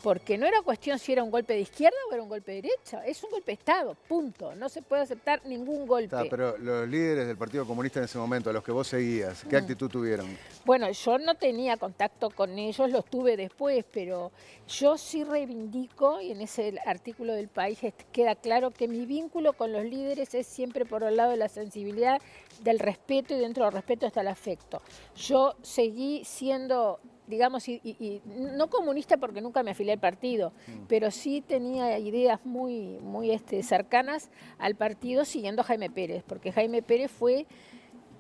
Porque no era cuestión si era un golpe de izquierda o era un golpe de derecha. Es un golpe de Estado, punto. No se puede aceptar ningún golpe. Pero los líderes del Partido Comunista en ese momento, a los que vos seguías, ¿qué actitud tuvieron? Bueno, yo no tenía contacto con ellos, los tuve después, pero yo sí reivindico, y en ese artículo del País queda claro que mi vínculo con los líderes es siempre por el lado de la sensibilidad, del respeto, y dentro del respeto está el afecto. Yo seguí siendo, digamos, y no comunista porque nunca me afilié al partido, pero sí tenía ideas muy cercanas al partido siguiendo a Jaime Pérez, porque Jaime Pérez fue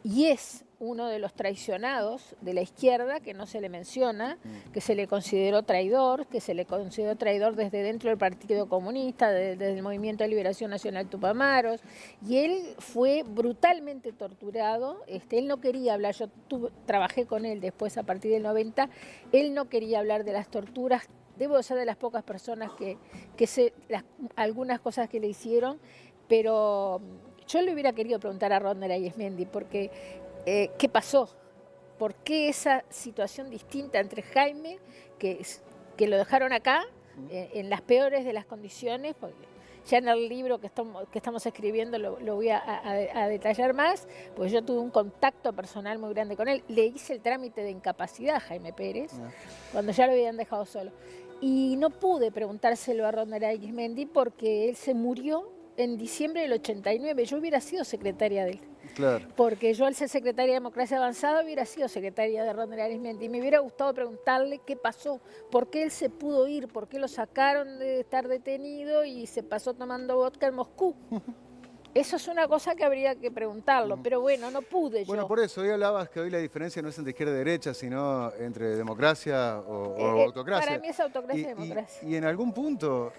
y es uno de los traicionados de la izquierda, que no se le menciona, que se le consideró traidor, desde dentro del Partido Comunista, desde el Movimiento de Liberación Nacional Tupamaros, y él fue brutalmente torturado. Él no quería hablar, yo trabajé con él después a partir del 90, él no quería hablar de las torturas. Debo ser de las pocas personas que sé algunas cosas que le hicieron, pero yo le hubiera querido preguntar a Rodney Arizmendi, porque ¿qué pasó? ¿Por qué esa situación distinta entre Jaime, que lo dejaron acá, en las peores de las condiciones? Porque ya en el libro que estamos escribiendo lo voy a detallar más, pues yo tuve un contacto personal muy grande con él. Le hice el trámite de incapacidad a Jaime Pérez, cuando ya lo habían dejado solo. Y no pude preguntárselo a Rodney Arizmendi porque él se murió en diciembre del 89. Yo hubiera sido secretaria de él. Claro. Porque yo, al ser secretaria de Democracia Avanzada, hubiera sido secretaria de Rodney Arizmendi. Y me hubiera gustado preguntarle qué pasó, por qué él se pudo ir, por qué lo sacaron de estar detenido y se pasó tomando vodka en Moscú. Eso es una cosa que habría que preguntarlo, pero bueno, no pude Bueno, yo. por eso, hoy hablabas que hoy la diferencia no es entre izquierda y derecha, sino entre democracia o autocracia. Para mí es autocracia y democracia. Y en algún punto,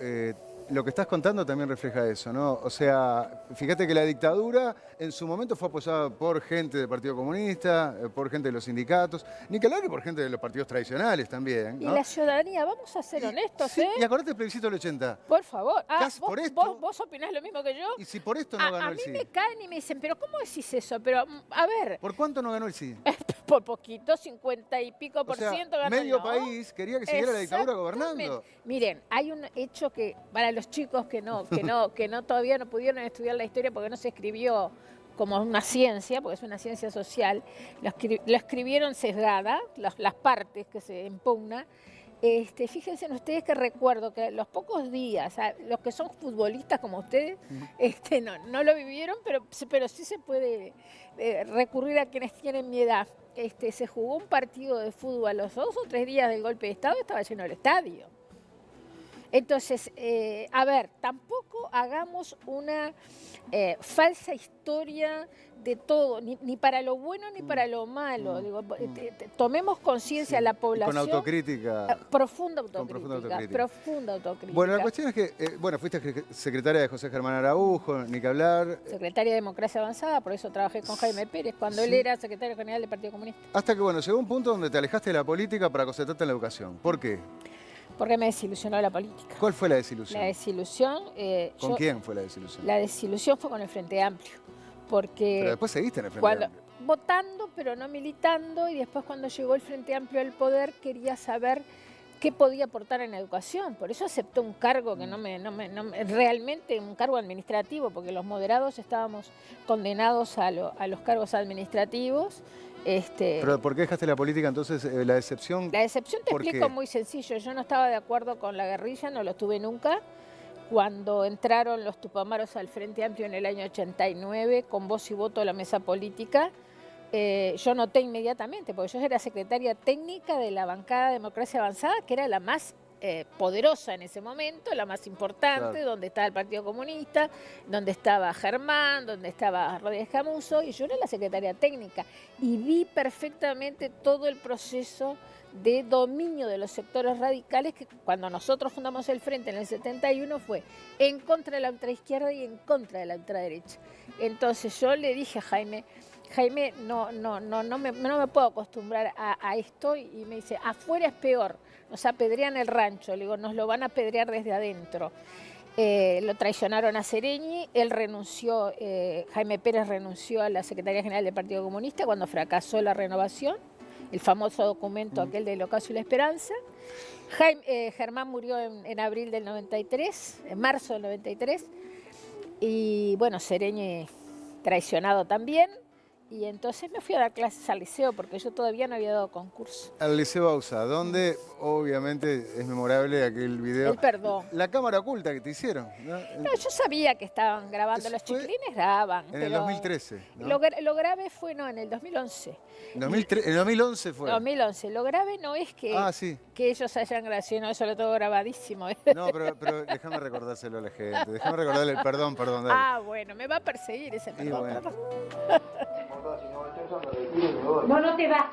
lo que estás contando también refleja eso, ¿no? O sea, fíjate que la dictadura en su momento fue apoyada por gente del Partido Comunista, por gente de los sindicatos, ni que hablar que por gente de los partidos tradicionales también, Y ¿no? la ciudadanía, vamos a ser honestos, Sí, y acordate del plebiscito del 80. Por favor. ¿Vos opinás lo mismo que yo? Y si por esto no ganó a el mí sí. me caen y me dicen, pero ¿cómo decís eso? Pero, a ver, ¿Por cuánto no ganó el sí? por poquito, 50 y pico por O sea, ciento ganó medio no. país quería que siguiera la dictadura gobernando. Exactamente. Miren, hay un hecho que para los chicos que todavía no pudieron estudiar la historia porque no se escribió como una ciencia, porque es una ciencia social, lo escribieron sesgada, las partes que se impugna. Fíjense en ustedes que recuerdo que los pocos días, los que son futbolistas como ustedes, no lo vivieron, pero sí se puede recurrir a quienes tienen mi edad. Se jugó un partido de fútbol a los 2 o 3 días del golpe de Estado, estaba lleno el estadio. Entonces, a ver, tampoco hagamos una falsa historia de todo, ni para lo bueno ni para lo malo. Digo, tomemos conciencia la población. Con autocrítica. Profunda autocrítica. Bueno, la cuestión es que, fuiste secretaria de José Germán Araujo, ni que hablar. Secretaria de Democracia Avanzada, por eso trabajé con Jaime Pérez, cuando él era secretario general del Partido Comunista. Hasta que, llegó un punto donde te alejaste de la política para concentrarte en la educación. ¿Por qué? Porque me desilusionó la política. ¿Cuál fue la desilusión? La desilusión... ¿Con quién fue la desilusión? La desilusión fue con el Frente Amplio. Porque pero después seguiste en el Frente Amplio. Votando, pero no militando, y después cuando llegó el Frente Amplio al poder quería saber qué podía aportar en educación. Por eso acepté un cargo que realmente un cargo administrativo, porque los moderados estábamos condenados a los cargos administrativos. ¿Pero por qué dejaste la política entonces? ¿La decepción? La decepción te explico muy sencillo. Yo no estaba de acuerdo con la guerrilla, no lo estuve nunca. Cuando entraron los Tupamaros al Frente Amplio en el año 89, con voz y voto a la mesa política, yo noté inmediatamente, porque yo era secretaria técnica de la bancada de Democracia Avanzada, que era la más poderosa en ese momento, la más importante, claro, donde estaba el Partido Comunista, donde estaba Germán, donde estaba Rodríguez Camuso, y yo era la secretaria técnica. Y vi perfectamente todo el proceso de dominio de los sectores radicales que cuando nosotros fundamos el Frente en el 71 fue en contra de la ultraizquierda y en contra de la ultraderecha. Entonces yo le dije a Jaime, no me puedo acostumbrar a esto, y me dice, afuera es peor, nos apedrean el rancho. Le digo, nos lo van a apedrear desde adentro. Lo traicionaron a Sereñi, él renunció, Jaime Pérez renunció a la Secretaría General del Partido Comunista cuando fracasó la renovación, el famoso documento aquel del Ocaso y la Esperanza. Germán murió en abril del 93, en marzo del 93, y bueno, Sereñi traicionado también. Y entonces me fui a dar clases al liceo, porque yo todavía no había dado concurso. Al Liceo Bausa, donde obviamente es memorable aquel video. El perdón. La cámara oculta que te hicieron, ¿no? No, yo sabía que estaban grabando, los chiquilines graban. En el 2013, ¿no? Lo grave fue, en el 2011. En el 2011 fue. 2011. Lo grave no es que, que ellos hayan grabado, no, eso lo tengo grabadísimo. No, pero déjame recordárselo a la gente. Déjame recordarle el perdón, dale. Ah, bueno, me va a perseguir ese perdón. Bueno. No te vas.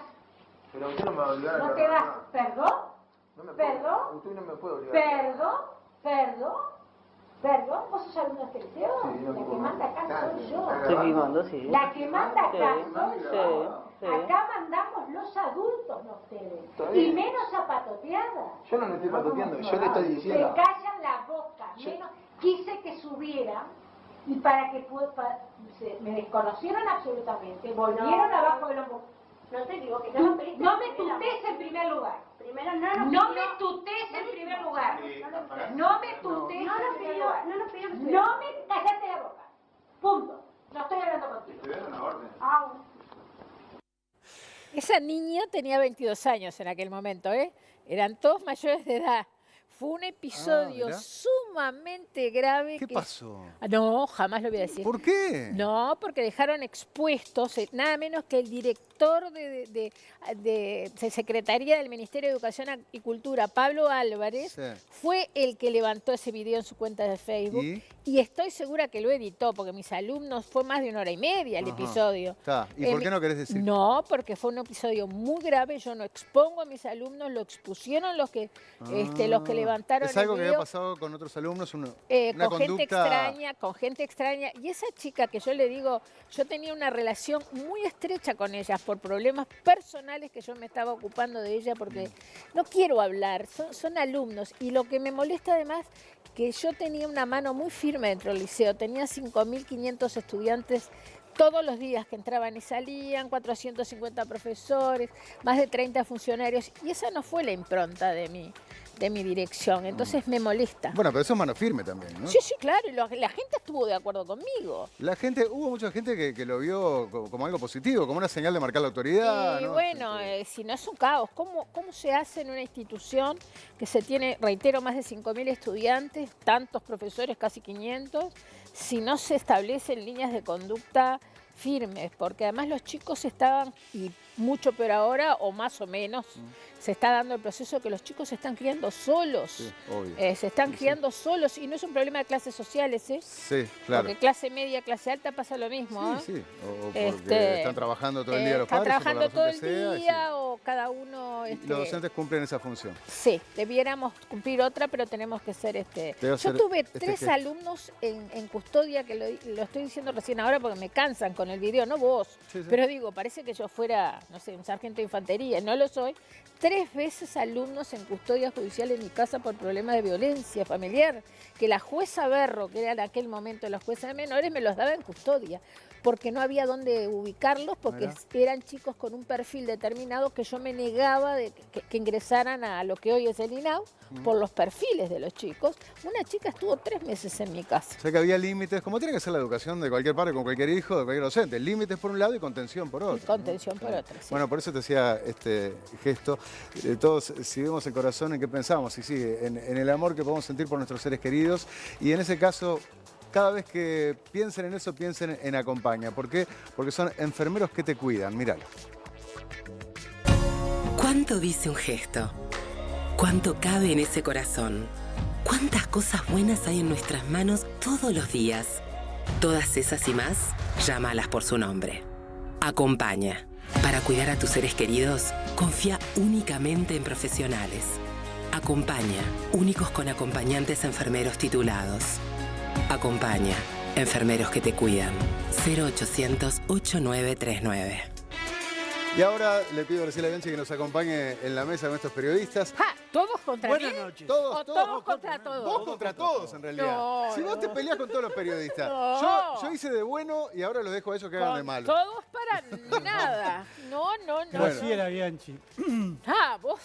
Pero usted no me va a obligar a No te vas. ¿Perdón? ¿Perdón? Usted no me puede obligar. ¿Perdón? ¿Vos sos alumno de este liceo? Sí, la que manda acá soy yo. Estoy filmando, sí. La que manda acá soy yo. Sí. Acá mandamos los adultos, no ustedes. Y menos zapatoteadas. Yo no le estoy patoteando, yo le estoy diciendo. Se callan la boca. Quise que subieran. Y para que me desconocieron absolutamente, volvieron abajo del hombro. No te equivoques, No me tutees en primer lugar. Primero No me tutees en primer lugar. No me tutees en primer lugar. No me callate la boca. Punto. No estoy hablando contigo. Estoy dando una orden. Esa niña tenía 22 años en aquel momento, ¿eh? Eran todos mayores de edad. Fue un episodio sumamente grave. ¿Qué pasó? No, jamás lo voy a decir. ¿Por qué? No, porque dejaron expuestos nada menos que el director de Secretaría del Ministerio de Educación y Cultura, Pablo Álvarez, fue el que levantó ese video en su cuenta de Facebook. Y estoy segura que lo editó, porque mis alumnos, fue más de 1 hora y media el episodio. ¿Y por qué no querés decir? No, porque fue un episodio muy grave. Yo no expongo a mis alumnos, lo expusieron los que levantaron ¿Es algo el que video. había pasado con otros alumnos? Una Con conducta... gente extraña. Y esa chica que yo le digo, yo tenía una relación muy estrecha con ella por problemas personales que yo me estaba ocupando de ella, porque no quiero hablar, son alumnos. Y lo que me molesta además, que yo tenía una mano muy firme dentro del liceo, tenía 5.500 estudiantes todos los días que entraban y salían, 450 profesores, más de 30 funcionarios, y esa no fue la impronta de de mi dirección, entonces me molesta. Bueno, pero eso es mano firme también, ¿no? Sí, sí, claro, y la gente estuvo de acuerdo conmigo. Hubo mucha gente que lo vio como algo positivo, como una señal de marcar la autoridad, Y ¿no? bueno, si no es un caos, ¿cómo se hace en una institución que se tiene, reitero, más de 5.000 estudiantes, tantos profesores, casi 500, si no se establecen líneas de conducta firmes? Porque además los chicos estaban, y mucho peor ahora, o más o menos, se está dando el proceso que los chicos se están criando solos. Sí, obvio. Se están criando solos, y no es un problema de clases sociales, ¿eh? Sí, claro. Porque clase media, clase alta pasa lo mismo. Sí, sí. O Este, porque están trabajando todo el día los están padres. trabajando o por la razón todo el que sea, día, o cada uno... y los docentes cumplen esa función. Sí, debiéramos cumplir otra, pero tenemos que ser Debe Yo ser tuve este 3 gesto. alumnos en custodia, que lo estoy diciendo recién ahora porque me cansan con el video, no vos. Sí, sí. Pero digo, parece que yo fuera, no sé, un sargento de infantería, no lo soy. 3 veces alumnos en custodia judicial en mi casa por problemas de violencia familiar, que la jueza Berro, que era en aquel momento la jueza de menores, me los daba en custodia, porque no había dónde ubicarlos, porque Mirá. eran chicos con un perfil determinado que yo me negaba de que ingresaran a lo que hoy es el INAU, por los perfiles de los chicos. Una chica estuvo 3 meses en mi casa. O sea que había límites, como tiene que ser la educación de cualquier padre, con cualquier hijo, de cualquier docente. Límites por un lado y contención por otro. Y contención por otro, sí. Bueno, por eso te hacía este gesto. Todos, si vemos el corazón, ¿en qué pensamos? Y sí, en el amor que podemos sentir por nuestros seres queridos. Y en ese caso, cada vez que piensen en eso, piensen en Acompaña. ¿Por qué? Porque son enfermeros que te cuidan. Míralo. ¿Cuánto dice un gesto? ¿Cuánto cabe en ese corazón? ¿Cuántas cosas buenas hay en nuestras manos todos los días? Todas esas y más, llámalas por su nombre. Acompaña. Para cuidar a tus seres queridos, confía únicamente en profesionales. Acompaña. Únicos con acompañantes enfermeros titulados. Acompaña. Enfermeros que te cuidan. 0800-8939. Y ahora le pido a Graciela Bianchi que nos acompañe en la mesa con estos periodistas. ¡Ja! ¿Todos contra Buenas mí? noches. Todos contra todos. Vos contra todos, en realidad. No, si vos no. te peleás con todos los periodistas. No. Yo hice de bueno y ahora los dejo a ellos que hagan de malo. Todos para nada. No. Graciela Bianchi. Ah, vos.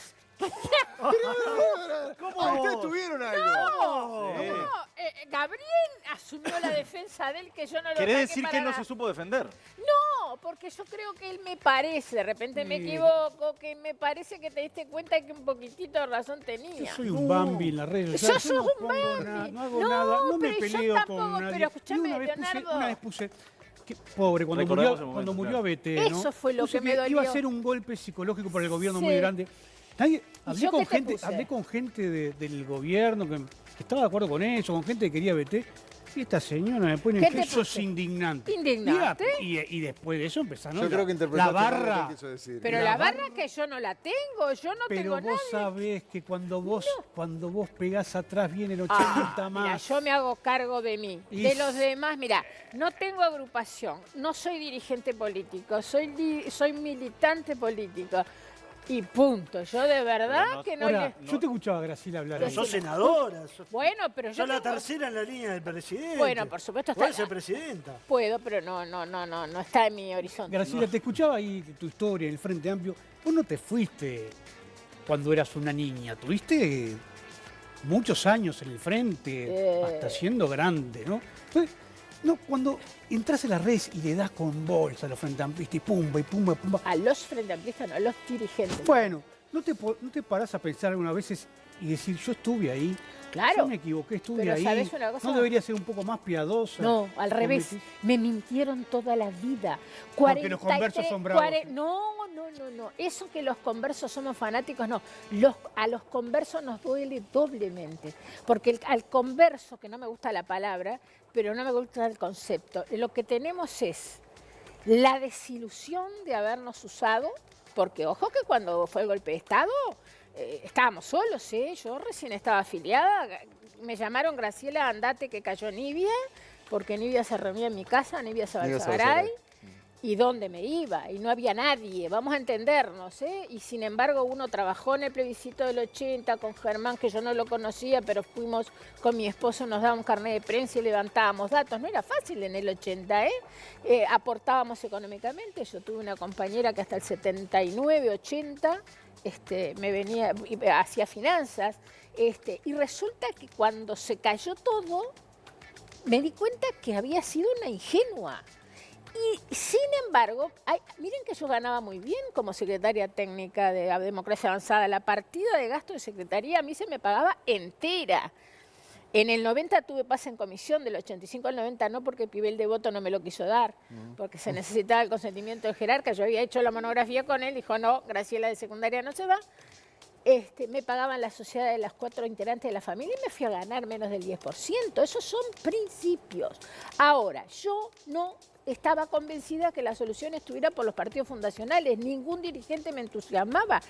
¿Cómo? ¿Ustedes tuvieron algo? No. Gabriel asumió la defensa de él, que yo no lo ¿Querés saqué decir para que él no nada. se supo defender? No, porque yo creo que él me parece, de repente me equivoco, que me parece que te diste cuenta que un poquitito de razón tenía. Yo soy un Bambi en las redes Yo sociales. sos no un pongo Bambi. nada, no hago No, nada, no me pero yo peleo tampoco, con nadie. pero escúchame, Y una vez Leonardo. puse que, pobre, cuando Recordemos el murió, momento, cuando murió claro. ABT, ¿no? Eso fue lo Puse que me dolió. Iba a ser un golpe psicológico por el gobierno Sí. muy grande. Hablé yo con qué te gente, puse? hablé con gente del gobierno que estaba de acuerdo con eso, con gente que quería ABT. Y esta señora me pone ¿Qué que te eso es puse? indignante. ¿Indignante? Y después de eso empezaron Yo creo que interpretaste la mal lo barra. que quiso decir. Pero la barra que yo no la tengo, yo no Pero tengo vos nada. sabés que cuando vos pegás atrás viene el 80 Mira, más. yo me hago cargo de mí. Y- De los demás, mira, no tengo agrupación, no soy dirigente político, soy militante político. Y punto. Yo de verdad que no Ahora, le... yo te escuchaba a Graciela hablar. Pero sos senadora. Bueno, pero yo Sos la tengo- tercera en la línea del presidente. Bueno, por supuesto está- Puede ser presidenta. Puedo, pero no está en mi horizonte. Graciela, te escuchaba ahí tu historia en el Frente Amplio. Vos no te fuiste cuando eras una niña, tuviste muchos años en el Frente, hasta siendo grande, ¿no? Entonces, no, cuando entras en las redes y le das con bolsa a los Frente Amplistas y pumba, y pumba, y pumba. A los Frente Amplistas, no, a los dirigentes. Bueno, ¿no te parás a pensar algunas veces y decir, yo estuve ahí? Claro. Yo me equivoqué, estuve Pero ahí. ¿sabés una cosa? ¿No debería ser un poco más piadosa? No, al revés. Cometí- Me mintieron toda la vida. Porque los conversos son bravos. No. Eso que los conversos somos fanáticos, no. A los conversos nos duele doblemente. Porque al converso, que no me gusta la palabra, pero no me gusta el concepto, lo que tenemos es la desilusión de habernos usado, porque ojo que cuando fue el golpe de Estado, estábamos solos, ¿eh? Yo recién estaba afiliada, me llamaron Graciela, andate que cayó Nibia, porque Nibia se reunía en mi casa, Nibia Sabalsagaray, y dónde me iba, y no había nadie, vamos a entendernos, ¿eh? Y sin embargo uno trabajó en el plebiscito del 80 con Germán, que yo no lo conocía, pero fuimos con mi esposo, nos daba un carnet de prensa y levantábamos datos, no era fácil en el 80, aportábamos económicamente, yo tuve una compañera que hasta el 79, 80, me venía, hacía finanzas, y resulta que cuando se cayó todo, me di cuenta que había sido una ingenua. Y sin embargo, miren que yo ganaba muy bien como secretaria técnica de la Democracia Avanzada. La partida de gasto de secretaría a mí se me pagaba entera. En el 90 tuve paz en comisión, del 85 al 90 no, porque Pibel de Voto no me lo quiso dar, porque se necesitaba el consentimiento del jerarca. Yo había hecho la monografía con él, dijo no, Graciela de secundaria no se va. Me pagaban la sociedad de las 4 integrantes de la familia y me fui a ganar menos del 10%. Esos son principios. Ahora, yo no estaba convencida que la solución estuviera por los partidos fundacionales. Ningún dirigente me entusiasmaba.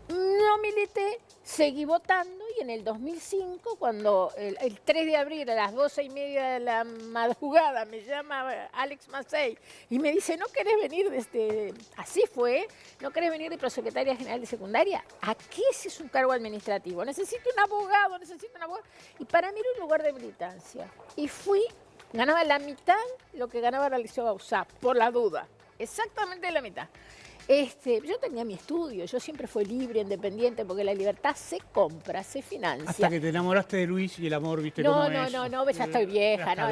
No milité, seguí votando y en el 2005, cuando el 3 de abril a las 12:30 de la madrugada me llama Alex Macei y me dice, ¿no querés venir así fue, ¿no querés venir de prosecretaria general de secundaria? Aquí sí es un cargo administrativo. Necesito un abogado. Y para mí era un lugar de militancia. Y fui. Ganaba la mitad lo que ganaba la Liceo Bauzá, por la duda. Exactamente la mitad. Yo tenía mi estudio, yo siempre fui libre, independiente, porque la libertad se compra, se financia. Hasta que te enamoraste de Luis y el amor, ¿viste cómo es? No, ya estoy vieja, no.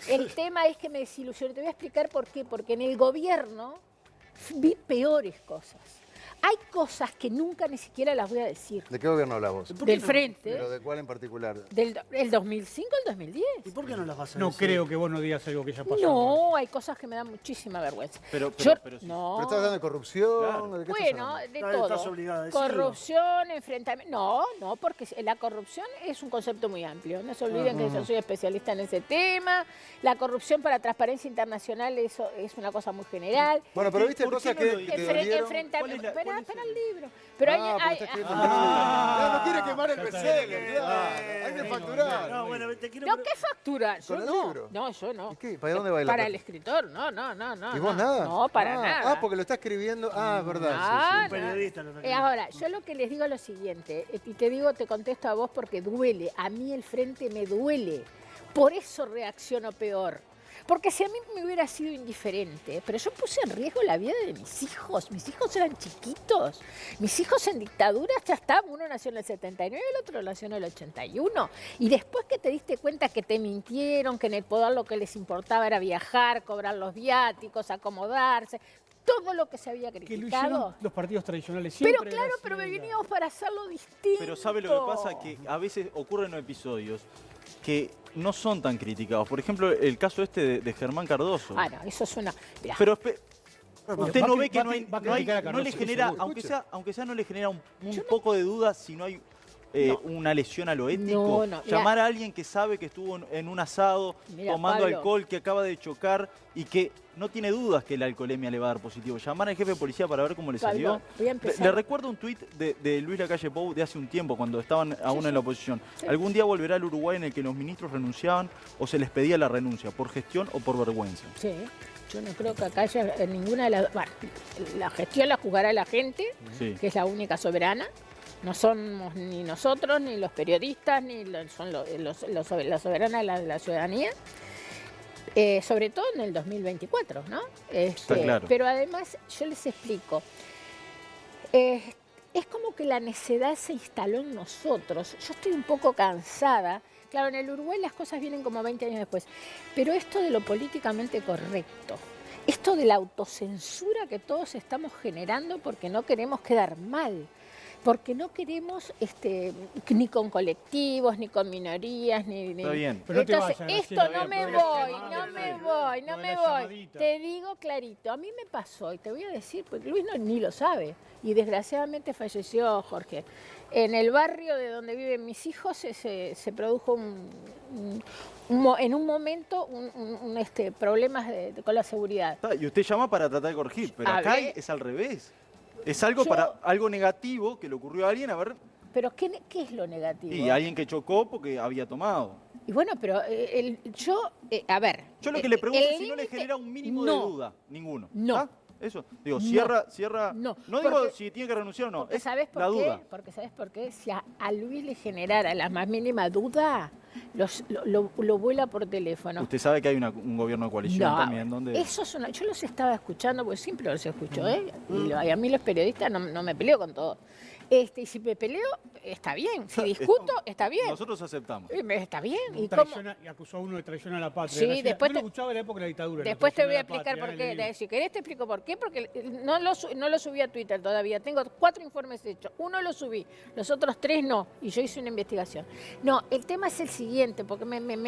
El tema es que me desilusioné. Te voy a explicar por qué. Porque en el gobierno vi peores cosas. Hay cosas que nunca ni siquiera las voy a decir. ¿De qué gobierno hablas vos? Del Frente. ¿Pero de cuál en particular? El 2005 al 2010. ¿Y por qué no las vas a decir? No creo que vos no digas algo que ya pasó. No, hay cosas que me dan muchísima vergüenza. Pero no. ¿Pero estás hablando de corrupción? Claro. ¿De qué Bueno, estás de hablando? todo. Estás obligada a decirlo. Corrupción, enfrentamiento. No, porque la corrupción es un concepto muy amplio. No se olviden que yo soy especialista en ese tema. La corrupción para Transparencia Internacional eso es una cosa muy general. Bueno, pero viste cosas que enfrentamiento. Espera el libro. Pero no quiere quemar el bestseller, hay que facturar. No, ¿qué factura? Yo no. No, yo no. ¿Qué? ¿Para dónde va Para el escritor, no. ¿Y vos nada? No, para nada. Ah, porque lo está escribiendo. Ah, es verdad. No, sí. Periodista. Ahora, yo lo que les digo es lo siguiente, y te contesto a vos porque duele. A mí el Frente me duele. Por eso reacciono peor. Porque si a mí me hubiera sido indiferente, pero yo puse en riesgo la vida de mis hijos eran chiquitos, mis hijos en dictadura ya estaban, uno nació en el 79 y el otro nació en el 81, y después que te diste cuenta que te mintieron, que en el poder lo que les importaba era viajar, cobrar los viáticos, acomodarse, todo lo que se había criticado. Que lo hicieron los partidos tradicionales siempre. Pero claro, pero me veníamos para hacerlo distinto. Pero ¿sabe lo que pasa? Que a veces ocurren episodios que no son tan criticados. Por ejemplo, el caso de Germán Cardoso. Ah, no, eso es una... Mirá. Pero usted no ve que no le genera, seguro. aunque sea no le genera un poco de duda si no hay una lesión a lo ético. Llamar a alguien que sabe que estuvo en un asado tomando Pablo, alcohol, que acaba de chocar y que no tiene dudas que la alcoholemia le va a dar positivo. Llamar al jefe de policía para ver cómo le salió. Le recuerdo un tuit de Luis Lacalle Pou de hace un tiempo, cuando estaban aún en la oposición. Sí. Algún día volverá al Uruguay en el que los ministros renunciaban o se les pedía la renuncia, por gestión o por vergüenza. Sí, yo no creo que acá haya ninguna de las... Bueno, la gestión la jugará la gente, que es la única soberana. No somos ni nosotros, ni los periodistas, ni son la soberana de la ciudadanía. Sobre todo en el 2024, ¿no? Está claro. Pero además, yo les explico, es como que la necedad se instaló en nosotros. Yo estoy un poco cansada. Claro, en el Uruguay las cosas vienen como 20 años después. Pero esto de lo políticamente correcto, esto de la autocensura que todos estamos generando porque no queremos quedar mal, porque no queremos ni con colectivos, ni con minorías, ni... Está bien. Pero no te Entonces, vayas, esto Graciela, no me voy. Te digo clarito, a mí me pasó, y te voy a decir, porque Luis ni lo sabe, y desgraciadamente falleció Jorge. En el barrio de donde viven mis hijos se produjo en un momento problemas con la seguridad. Y usted llama para tratar de corregir, pero acá es al revés. Es algo negativo que le ocurrió a alguien, a ver pero ¿qué es lo negativo? Y alguien que chocó porque había tomado. Y bueno, pero a ver. Yo lo que le pregunto el es si no le límite- genera un mínimo no, de duda. Ninguno. No. ¿Ah? Eso. Digo, No. cierra. No, No digo porque- si tiene que renunciar o no. Es ¿Sabes por la qué? duda. Porque ¿sabes por qué? Si a Luis le generara la más mínima duda, lo vuela por teléfono. Usted sabe que hay un gobierno de coalición No, también donde... eso es yo los estaba escuchando, porque siempre los escucho, ¿eh? Y a mí los periodistas no me peleo con todo. Y si me peleo, está bien. Si discuto, está bien. Nosotros aceptamos. Está bien. ¿Y Y acusó a uno de traición a la patria. Sí, Graciela. después Yo lo te- escuchaba en la época de la dictadura. la Después te traición voy a la patria, explicar por en el qué. libro. Si querés te explico por qué, porque no lo subí a Twitter todavía. Tengo 4 informes hechos. Uno lo subí, los otros 3 no. Y yo hice una investigación. No, el tema es el siguiente, porque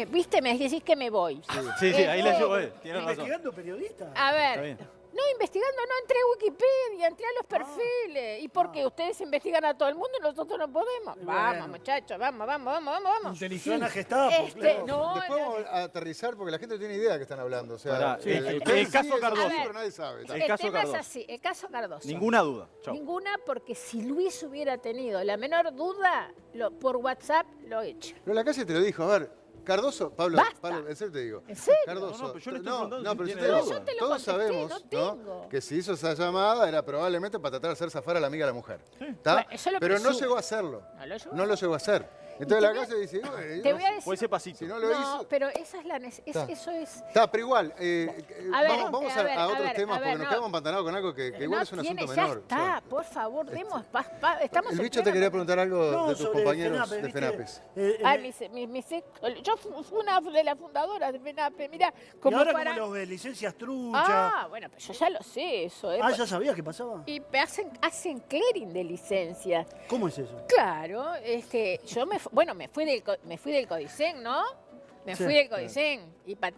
¿viste? Me decís que me voy. Sí, ahí le llevo, tiene razón. ¿Investigando periodistas? A Está ver. bien. No, investigando, no entré a Wikipedia, entré a los perfiles. ¿Y por qué? Ustedes investigan a todo el mundo y nosotros no podemos. Vamos, muchachos, vamos. Suena Gestapo, claro. No, Después vamos a aterrizar porque la gente no tiene idea de qué están hablando. O sea, Pará, el ustedes caso siguen Cardoso. sabiendo, pero nadie sabe. El caso tema Cardoso. es así, el caso Cardoso. Ninguna duda. Chau. Ninguna, porque si Luis hubiera tenido la menor duda, por WhatsApp lo echa. Pero la calle te lo dijo, a ver, Cardoso, Pablo, en serio te digo. ¿En serio? Cardoso, No, pero yo le estoy no, preguntando si pero yo tiene te digo, duda. Yo te lo todos contesté, sabemos no tengo. que si hizo esa llamada era probablemente para tratar de hacer zafar a la amiga de la mujer. ¿Tá? Bueno, eso lo Pero no presumo. llegó a hacerlo. No lo llegó a hacer. Entonces Y la te voy a- calle dice, bueno, te voy a decir- Fue ese pasito. si no lo hizo... pero esa es Está. eso es. Está, pero igual, A ver, vamos a ver, a otros a ver, temas a ver, porque nos no. quedamos empantanados con algo que igual No es un tiene, asunto ya menor. está, por favor, demos estamos El en bicho te pleno- quería preguntar algo No, de tus sobre compañeros FENAPE, de ¿viste? FENAPES. Yo fui una de las fundadoras de FENAPE, mira, ¿Y como ahora para... cómo los ves? ¿Licencias truchas? Ah, bueno, pero yo ya lo sé eso. ¿Ya sabías qué pasaba? Y hacen clearing de licencias. ¿Cómo es eso? Claro, yo me fui del Codicen, ¿no? Me Sí, fui del claro. Codicen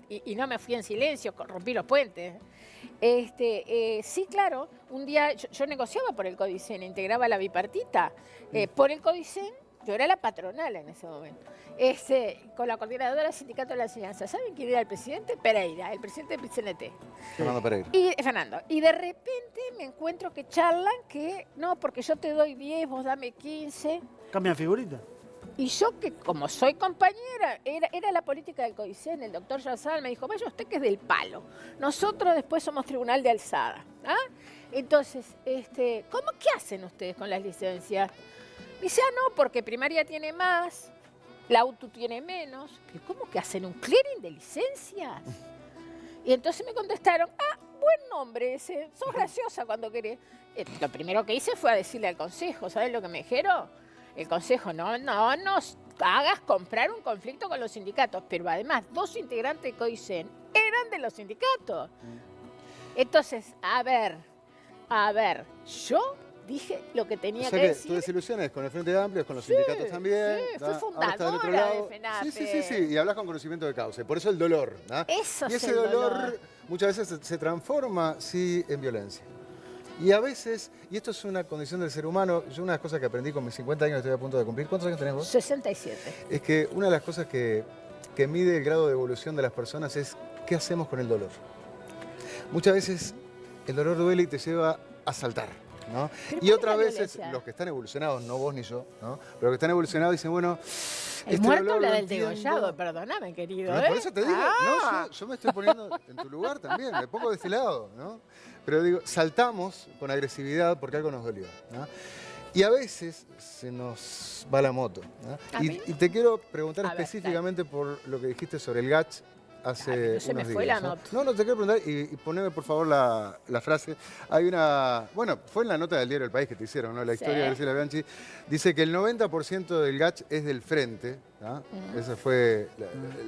y no me fui en silencio, rompí los puentes. Sí, claro, un día yo negociaba por el Codicen, integraba la bipartita. Por el Codicen, yo era la patronal en ese momento. Con la coordinadora del Sindicato de la Enseñanza. ¿Saben quién era el presidente? Pereira, el presidente del PCNT. Fernando Pereira. Fernando. Y de repente me encuentro que charlan que, no, porque yo te doy 10, vos dame 15. ¿Cambian figurita? Y yo, que como soy compañera, era la política del Codicen, el doctor Yazal me dijo, vaya usted que es del palo. Nosotros después somos tribunal de alzada. ¿Ah? Entonces, ¿qué hacen ustedes con las licencias? Dice, no, porque primaria tiene más, la auto tiene menos. ¿Pero cómo que hacen un clearing de licencias? Y entonces me contestaron, buen nombre ese, sos graciosa cuando querés. Lo primero que hice fue a decirle al consejo, ¿sabes lo que me dijeron? El consejo, no nos hagas comprar un conflicto con los sindicatos, pero además 2 integrantes de Codicen eran de los sindicatos. Entonces, a ver, yo dije lo que tenía O sea que que tu decir. desilusión es con el Frente Amplio, con los sindicatos también. sí, fui ¿tá? Ahora estás del otro fundadora lado. de FENAPE. Sí, y hablas con conocimiento de causa. Y por eso el dolor. ¿tá? Eso y es ese el dolor dolor. muchas veces se transforma, sí, en violencia. Y a veces, y esto es una condición del ser humano, yo una de las cosas que aprendí con mis 50 años que estoy a punto de cumplir, ¿cuántos años tenés vos? 67. Es que una de las cosas que mide el grado de evolución de las personas es qué hacemos con el dolor. Muchas veces el dolor duele y te lleva a saltar, ¿no? Pero Y ¿cuál otras es la veces violencia? los que están evolucionados, no vos ni yo, ¿no? Pero los que están evolucionados dicen, bueno, El este muerto dolor habla lo del entiendo. degollado, perdóname, querido. Pero por eso te digo, Ah. no, yo me estoy poniendo en tu lugar también, me pongo de este lado, ¿no? Pero digo, saltamos con agresividad porque algo nos dolió, ¿no? Y a veces se nos va la moto, ¿no? ¿A mí? Y te quiero preguntar A ver, específicamente por lo que dijiste sobre el GACH hace pero se me unos fue días. la ¿no? moto. No, te quiero preguntar y poneme por favor la frase. Hay una, bueno, fue en la nota del diario El País que te hicieron, ¿no? La historia de Graciela Bianchi. Dice que el 90% del GACH es del frente, ¿no? Esa fue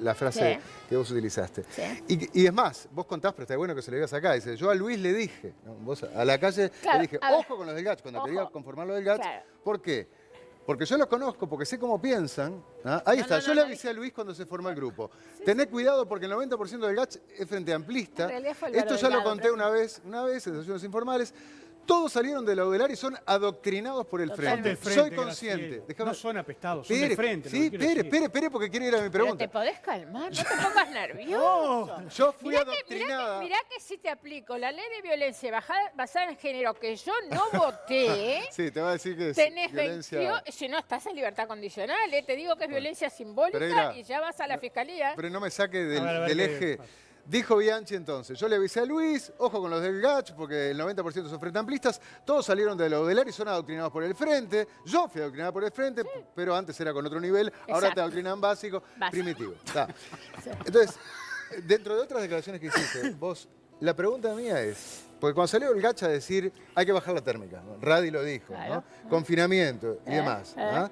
la frase que vos utilizaste. Y es más, vos contás, pero está bueno que se lo digas acá. Dice, yo a Luis le dije, ¿no? Vos a la calle Claro, le dije, a ver. ojo con los del GACH, cuando Ojo. quería conformar lo del GACH. Claro. ¿Por qué? Porque yo los conozco, porque sé cómo piensan. ¿Ah? Ahí está, yo le avisé a Luis cuando se formó el grupo. Tené cuidado porque el 90% del GACH es frente amplista. En realidad fue Esto Álvaro ya lo Delgado, conté creo. una vez en sesiones informales. Todos salieron de la UDELAR y son adoctrinados por el Son frente. del frente, Soy consciente. Graciela. No son apestados, son del frente. Sí, espere, porque quiero ir a mi Pero pregunta. te podés calmar, no te pongas nervioso. Yo fui Mirá adoctrinada. Mirá que si te aplico la ley de violencia basada en género que yo no voté, Sí, te va a decir que es tenés violencia. 22, si no estás en libertad condicional, te digo que es violencia simbólica Pereira, y ya vas a la fiscalía. Pero no me saque del, A ver del qué eje. pasa. Dijo Bianchi entonces, yo le avisé a Luis, ojo con los del GACH, porque el 90% son frente amplistas, todos salieron de la UDELAR y son adoctrinados por el frente. Yo fui adoctrinada por el frente, pero antes era con otro nivel, ahora te adoctrinan básico, primitivo. Está. Entonces, dentro de otras declaraciones que hiciste, vos, la pregunta mía es, porque cuando salió el GACH a decir, hay que bajar la térmica, ¿no? Radi lo dijo, Claro. ¿no? Confinamiento y demás. ¿ah?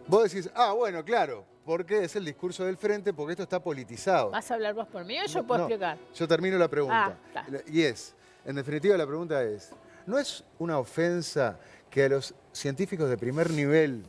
Vos decís, bueno, claro, porque es el discurso del frente, porque esto está politizado. ¿Vas a hablar vos por mí o yo puedo explicar? Yo termino la pregunta. Ah, está. Y es, en definitiva la pregunta es, ¿no es una ofensa que a los científicos de primer nivel,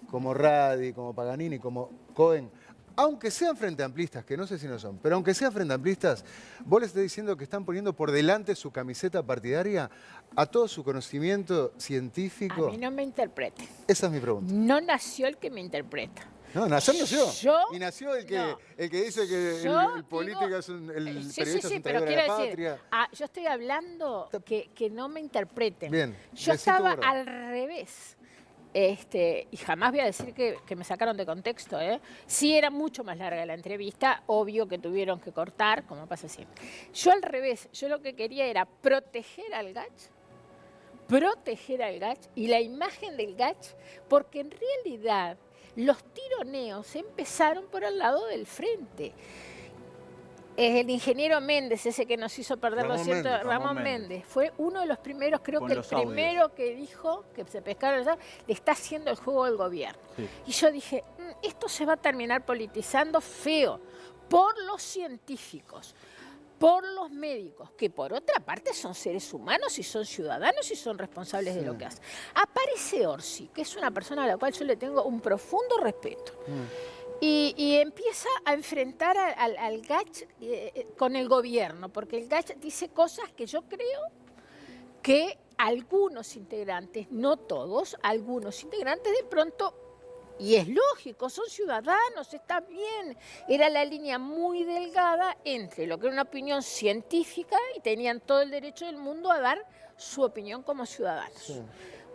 como Radi, como Paganini, como Cohen, aunque sean frente amplistas, que no sé si no son, pero aunque sean frente amplistas, vos les estás diciendo que están poniendo por delante su camiseta partidaria a todo su conocimiento científico? A mí no me interprete. Esa es mi pregunta. No nació el que me interpreta. No, nació. Yo, y nació el que dice que Yo el político es un, el sí, periodista es un pero traidor a quiero la decir, patria. yo estoy hablando que no me interpreten. Bien, Yo besito estaba gordo. al revés. Y jamás voy a decir que me sacaron de contexto. Sí era mucho más larga la entrevista, obvio que tuvieron que cortar, como pasa siempre. Yo al revés, yo lo que quería era proteger al GACH y la imagen del GACH, porque en realidad los tironeos empezaron por el lado del frente. Es el ingeniero Méndez, ese que nos hizo perder los ciertos. Ramón Méndez. Fue uno de los primeros, creo Con que el los primero que dijo que se pescaron allá, le está haciendo el juego del gobierno. Sí. Y yo dije, esto se va a terminar politizando feo por los científicos, por los médicos, que por otra parte son seres humanos y son ciudadanos y son responsables de lo que hacen. Aparece Orsi, que es una persona a la cual yo le tengo un profundo respeto. Y empieza a enfrentar al GACH con el gobierno, porque el GACH dice cosas que yo creo que algunos integrantes, no todos, algunos integrantes de pronto, y es lógico, son ciudadanos, está bien, era la línea muy delgada entre lo que era una opinión científica y tenían todo el derecho del mundo a dar su opinión como ciudadanos. Sí.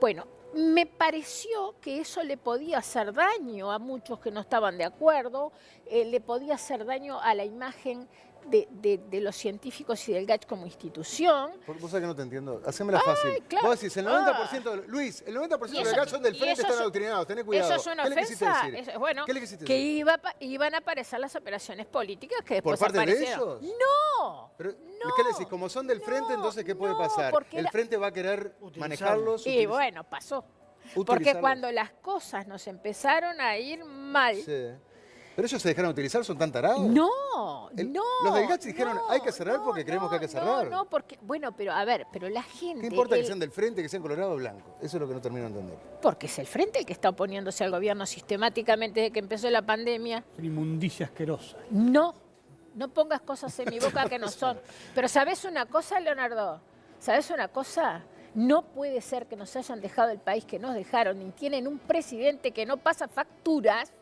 Bueno, me pareció que eso le podía hacer daño a muchos que no estaban de acuerdo, le podía hacer daño a la imagen de los científicos y del GACH como institución. Vos sabés que no te entiendo. Hacémela fácil. Claro. Vos decís, el 90% de, Luis, el 90% del GACH son del frente, están adoctrinados. Tené cuidado. ¿Eso es una ¿Qué le quisiste ofensa? decir? Bueno, ¿Qué le quisiste que decir? iban a aparecer las operaciones políticas que después ¿Por parte aparecieron. de ellos? ¡No! Pero, ¿qué le decís? Como son del frente, entonces, ¿qué puede pasar? ¿El frente va a querer manejarlos? Y bueno, pasó. Porque cuando las cosas nos empezaron a ir mal... Sí. ¿Pero ellos se dejaron utilizar? ¿Son tan tarados? No. Los del GACH dijeron, hay que cerrar porque creemos que hay que cerrar. No, porque, bueno, pero a ver, pero la gente... ¿Qué importa que sean del frente, que sean colorado o blanco? Eso es lo que no termino de entender. Porque es el frente el que está oponiéndose al gobierno sistemáticamente desde que empezó la pandemia. Una inmundicia asquerosa. No pongas cosas en mi boca que no son. Pero ¿sabés una cosa, Leonardo? ¿Sabés una cosa? No puede ser que nos hayan dejado el país que nos dejaron y tienen un presidente que no pasa facturas.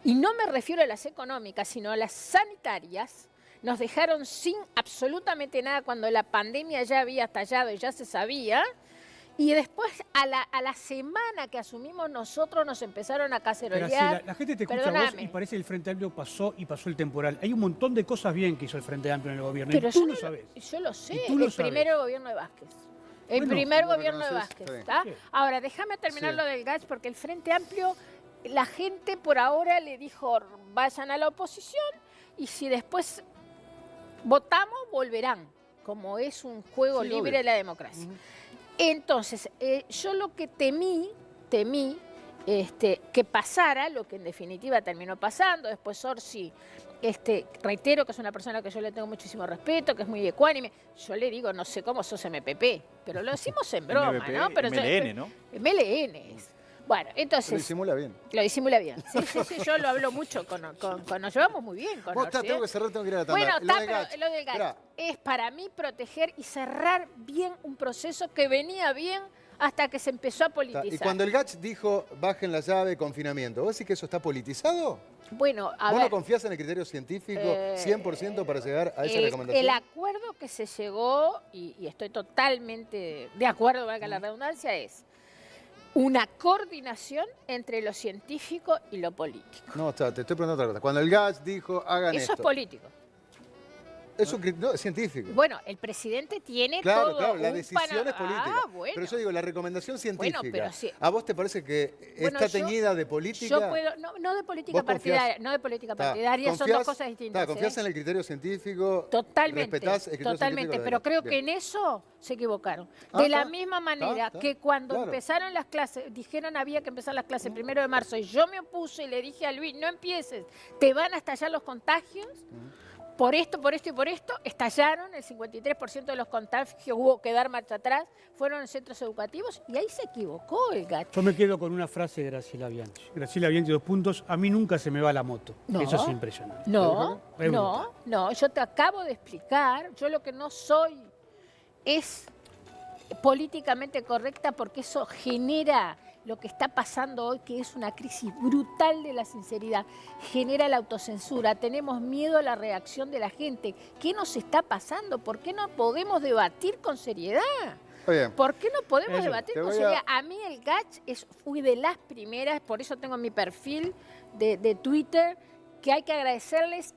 Y no me refiero a las económicas, sino a las sanitarias. Nos dejaron sin absolutamente nada cuando la pandemia ya había estallado y ya se sabía. Y después, a la semana que asumimos nosotros, nos empezaron a cacerolear. La gente te escucha a vos y parece que el Frente Amplio pasó y pasó el temporal. Hay un montón de cosas bien que hizo el Frente Amplio en el gobierno. Pero y tú lo sabés. Yo lo sé. El primer gobierno de Vázquez. El primer gobierno de Vázquez. ¿Está? Ahora, déjame terminar lo del GACH, porque el Frente Amplio... La gente por ahora le dijo, vayan a la oposición y si después votamos, volverán, como es un juego libre de la democracia. Entonces, yo lo que temí que pasara, lo que en definitiva terminó pasando, después Orsi, reitero que es una persona que yo le tengo muchísimo respeto, que es muy ecuánime, yo le digo, no sé cómo sos MPP, pero lo decimos en broma, MPP, ¿no? Pero MLN, ¿no? MLN es. Bueno, entonces... Lo disimula bien. Lo disimula bien. Sí, yo lo hablo mucho nos llevamos muy bien con Orsi, Tengo que cerrar, tengo que ir a la tanda. Bueno, Lo de Gach. pero lo del Gach es para mí proteger y cerrar bien un proceso que venía bien hasta que se empezó a politizar. Y cuando el Gach dijo, bajen la llave, confinamiento, ¿vos decís que eso está politizado? Bueno, a ¿Vos ver, no confías en el criterio científico 100% para llegar a esa recomendación? el acuerdo que se llegó, y estoy totalmente de acuerdo, valga la redundancia, es una coordinación entre lo científico y lo político. No, te estoy preguntando otra cosa. Cuando el Gach dijo, hagan esto. Eso es político. Es es científico. Bueno, el presidente tiene Claro, todo la un decisión es política. bueno. Pero yo digo, la recomendación científica, pero sí. ¿a vos te parece que está teñida de política? Yo puedo, no de política partidaria, no de política partidaria, son dos cosas distintas. ¿Confías en el criterio científico? Totalmente, ¿Respetás el criterio científico? pero creo que Bien. en eso se equivocaron. De la misma manera que cuando claro. empezaron las clases, dijeron había que empezar las clases el 1 de marzo, y yo me opuse y le dije a Luis, no empieces, te van a estallar los contagios. Por esto, y por esto, estallaron el 53% de los contagios, hubo que dar marcha atrás, fueron en centros educativos y ahí se equivocó el Gach. Yo me quedo con una frase de Graciela Bianchi. Graciela Bianchi, 2 puntos, a mí nunca se me va la moto. No. Eso es impresionante. No, Es brutal. no, yo te acabo de explicar, yo lo que no soy es políticamente correcta porque eso genera lo que está pasando hoy, que es una crisis brutal de la sinceridad, genera la autocensura, tenemos miedo a la reacción de la gente. ¿Qué nos está pasando? ¿Por qué no podemos debatir con seriedad? Bien. ¿Por qué no podemos Eso, debatir te con voy seriedad? A mí el Gach fui de las primeras, por eso tengo mi perfil de Twitter, que hay que agradecerles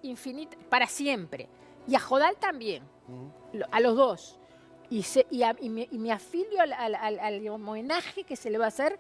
para siempre. Y a Jodal también, a los dos. Y me afilio al homenaje que se le va a hacer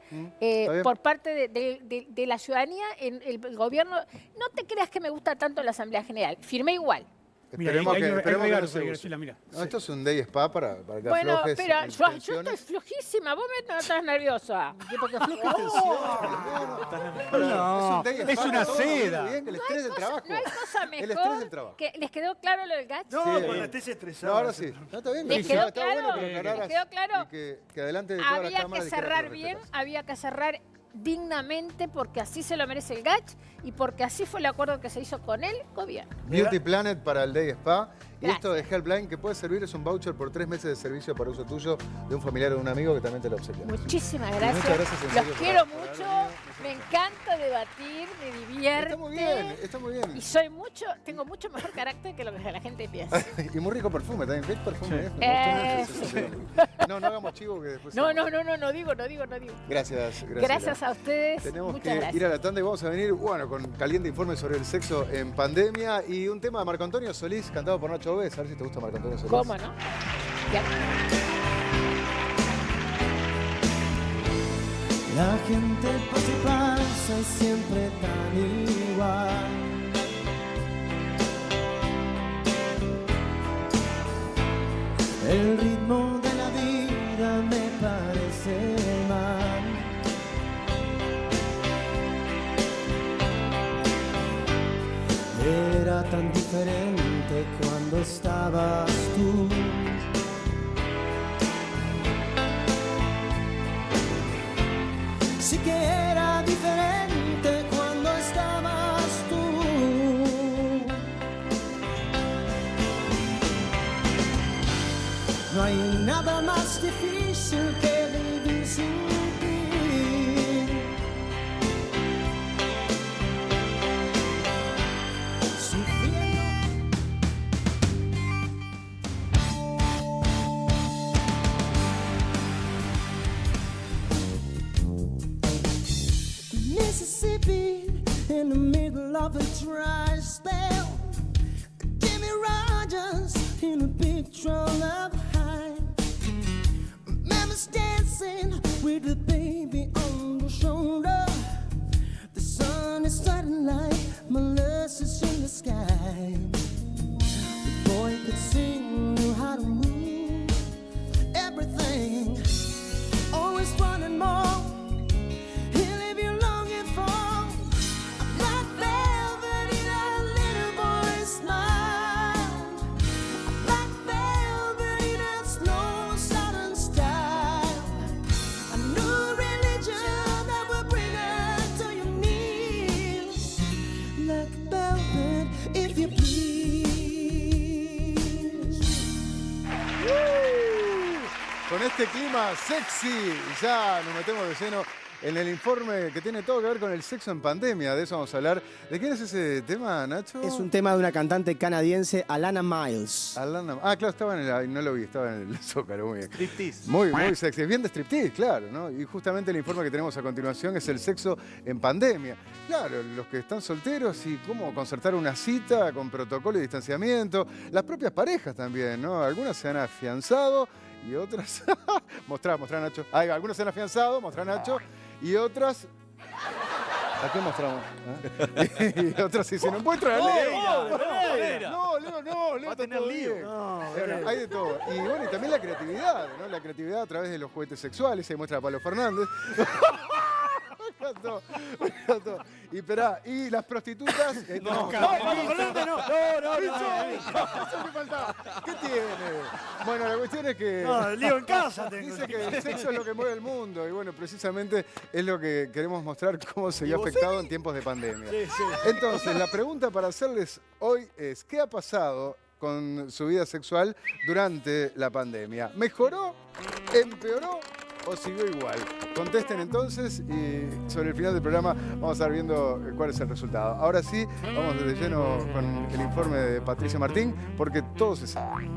por parte de la ciudadanía en el gobierno. No te creas que me gusta tanto la Asamblea General. Firmé igual. Esperemos que no se use. Graciela, mira. No, esto es un day spa para que Bueno, aflojes pero yo tensiones. estoy flojísima. Vos me estás nerviosa. Porque aflojes tensiones. No, es una seda. Bien, el estrés del trabajo. No hay cosa El estrés del mejor trabajo. que les quedó claro lo del Gach. No, Sí, cuando bien. estés estresado. No, ahora sí. No, está bien. ¿Les quedó Está bueno claro? que lo aclararas. ¿Les quedó claro? Y que adelante de todas las Había cámaras que dijera cerrar lo bien, respetas. había que cerrar dignamente porque así se lo merece el Gach y porque así fue el acuerdo que se hizo con el gobierno. Beauty Planet para el Day Spa. Y Gracias. esto de Helpline, que puede servir, es un voucher por 3 meses de servicio para uso tuyo de un familiar o de un amigo que también te lo obsequia. Muchísimas Y gracias. muchas gracias en Los serio quiero por mucho. haberme- Me encanta debatir, me divierte. Está muy bien, está muy bien. Y tengo mucho mejor carácter que lo que la gente piensa. Y muy rico perfume también. ¿Qué perfume es? Sí. No hagamos chivo que después... No digo. Gracias. Gracias a ustedes. Tenemos Muchas que gracias. ir a la tanda y vamos a venir, con caliente informe sobre el sexo en pandemia y un tema de Marco Antonio Solís, cantado por Nacho Oves. A ver si te gusta Marco Antonio Solís. ¿Cómo no? Ya. La gente pasa y siempre tan igual. El ritmo de la vida me parece mal. Era tan diferente cuando estabas tú. Sí que era diferente cuando estabas tú. No hay nada más difícil que vivir sin ti. Mississippi, in the middle of a dry spell. Jimmy Rogers in a big troll of high. Mama's dancing with the baby on the shoulder. The sun is starting like molasses in the sky. The boy could sing, knew how to move everything. Always wanting more. Style. A new religion that will like velvet, if you please. Con este clima sexy, ya nos metemos de lleno en el informe que tiene todo que ver con el sexo en pandemia. De eso vamos a hablar. ¿De quién es ese tema, Nacho? Es un tema de una cantante canadiense, Alana Miles. Claro, estaba en el... No lo vi, estaba en el Zócalo, muy bien. Striptease. Muy sexy. Es bien de striptease, claro, ¿no? Y justamente el informe que tenemos a continuación es el sexo en pandemia. Claro, los que están solteros y cómo concertar una cita con protocolo y distanciamiento. Las propias parejas también, ¿no? Algunas se han afianzado y otras... Mostrá, Nacho. Algunos se han afianzado, mostrá, Nacho. Y otras... ¿A qué mostramos? Y otras sí se no encuentran. No, Leo, va a tener lío. Bueno, hay de todo. Y bueno, y también la creatividad, ¿no? La creatividad a través de los juguetes sexuales. Ahí muestra a Pablo Fernández. Me encantó. Y esperá, y las prostitutas... No, eso me faltaba. ¿Qué tiene? Bueno, la cuestión es que... No, lío en casa tengo. Dice que el sexo es lo que mueve el mundo. Y bueno, precisamente es lo que queremos mostrar cómo se vio afectado en tiempos de pandemia. Sí. Entonces, la pregunta para hacerles hoy es, ¿qué ha pasado con su vida sexual durante la pandemia? ¿Mejoró? ¿Empeoró? ¿O siguió igual? Contesten entonces y sobre el final del programa vamos a estar viendo cuál es el resultado. Ahora sí, vamos de lleno con el informe de Patricia Martín, porque todo se sabe.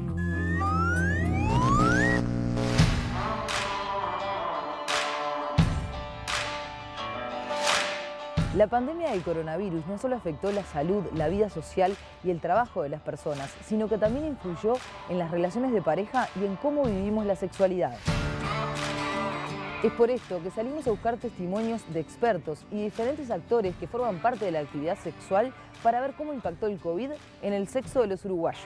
La pandemia del coronavirus no solo afectó la salud, la vida social y el trabajo de las personas, sino que también influyó en las relaciones de pareja y en cómo vivimos la sexualidad. Es por esto que salimos a buscar testimonios de expertos y diferentes actores que forman parte de la actividad sexual para ver cómo impactó el COVID en el sexo de los uruguayos.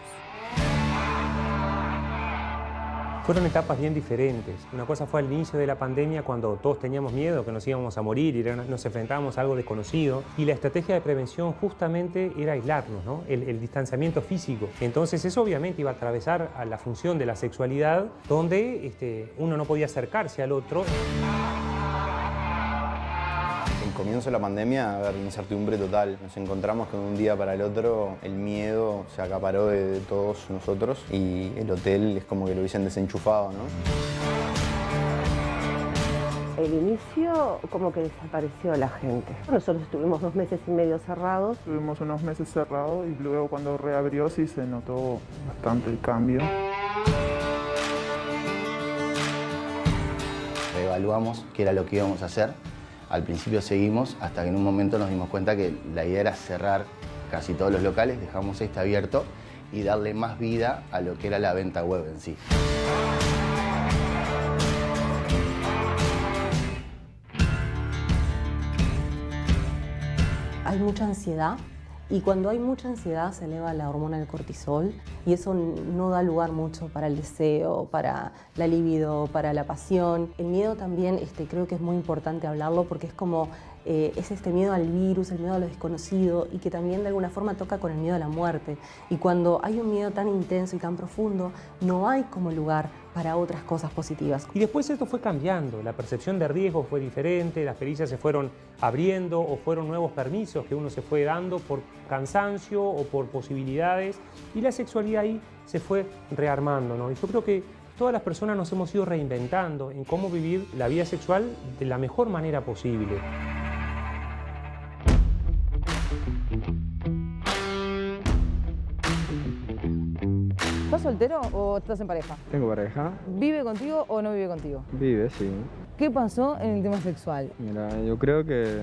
Fueron etapas bien diferentes. Una cosa fue al inicio de la pandemia, cuando todos teníamos miedo que nos íbamos a morir y nos enfrentábamos a algo desconocido. Y la estrategia de prevención justamente era aislarnos, ¿no? El distanciamiento físico. Entonces eso obviamente iba a atravesar a la función de la sexualidad, donde uno no podía acercarse al otro. El comienzo de la pandemia, incertidumbre total. Nos encontramos que de un día para el otro el miedo se acaparó de todos nosotros y el hotel es como que lo hubiesen desenchufado, ¿no? El inicio como que desapareció la gente. Nosotros estuvimos 2 meses y medio cerrados. Estuvimos unos meses cerrados y luego cuando reabrió sí se notó bastante el cambio. Reevaluamos qué era lo que íbamos a hacer. Al principio seguimos hasta que en un momento nos dimos cuenta que la idea era cerrar casi todos los locales, dejamos este abierto y darle más vida a lo que era la venta web en sí. Hay mucha ansiedad y cuando hay mucha ansiedad se eleva la hormona del cortisol y eso no da lugar mucho para el deseo, para la libido, para la pasión. El miedo también creo que es muy importante hablarlo porque es como es este miedo al virus, el miedo a lo desconocido y que también de alguna forma toca con el miedo a la muerte. Y cuando hay un miedo tan intenso y tan profundo, no hay como lugar para otras cosas positivas. Y después esto fue cambiando, la percepción de riesgo fue diferente, las pericias se fueron abriendo o fueron nuevos permisos que uno se fue dando por cansancio o por posibilidades y la sexualidad ahí se fue rearmando, ¿no? Y yo creo que todas las personas nos hemos ido reinventando en cómo vivir la vida sexual de la mejor manera posible. ¿Estás soltero o estás en pareja? Tengo pareja. ¿Vive contigo o no vive contigo? Vive, sí. ¿Qué pasó en el tema sexual? Mira, yo creo que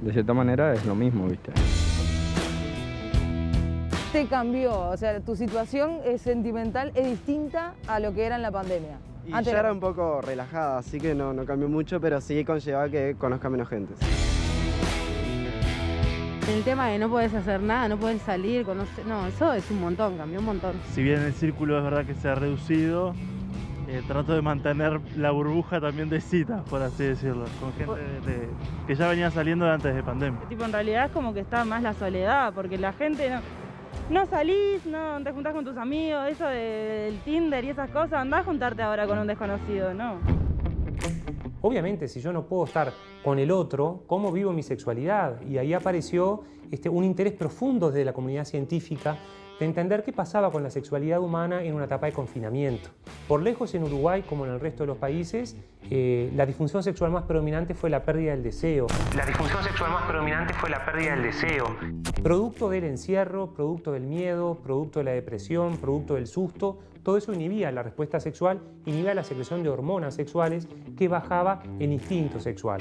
de cierta manera es lo mismo, ¿viste? Te cambió, o sea, tu situación sentimental es distinta a lo que era en la pandemia. Y ya era un poco relajada, así que no cambió mucho, pero sí conlleva que conozca menos gente. El tema de no podés hacer nada, no podés salir, no, eso es un montón, cambió un montón. Si bien el círculo es verdad que se ha reducido, trato de mantener la burbuja también de citas, por así decirlo, con gente que ya venía saliendo de antes de pandemia. En realidad es como que está más la soledad, porque la gente no salís, no te juntás con tus amigos, eso del Tinder y esas cosas, andás a juntarte ahora con un desconocido, ¿no? Obviamente, si yo no puedo estar con el otro, ¿cómo vivo mi sexualidad? Y ahí apareció un interés profundo desde la comunidad científica de entender qué pasaba con la sexualidad humana en una etapa de confinamiento. Por lejos, en Uruguay, como en el resto de los países, la disfunción sexual más predominante fue la pérdida del deseo. La disfunción sexual más predominante fue la pérdida del deseo. Producto del encierro, producto del miedo, producto de la depresión, producto del susto, todo eso inhibía la respuesta sexual, inhibía la secreción de hormonas sexuales que bajaba el instinto sexual.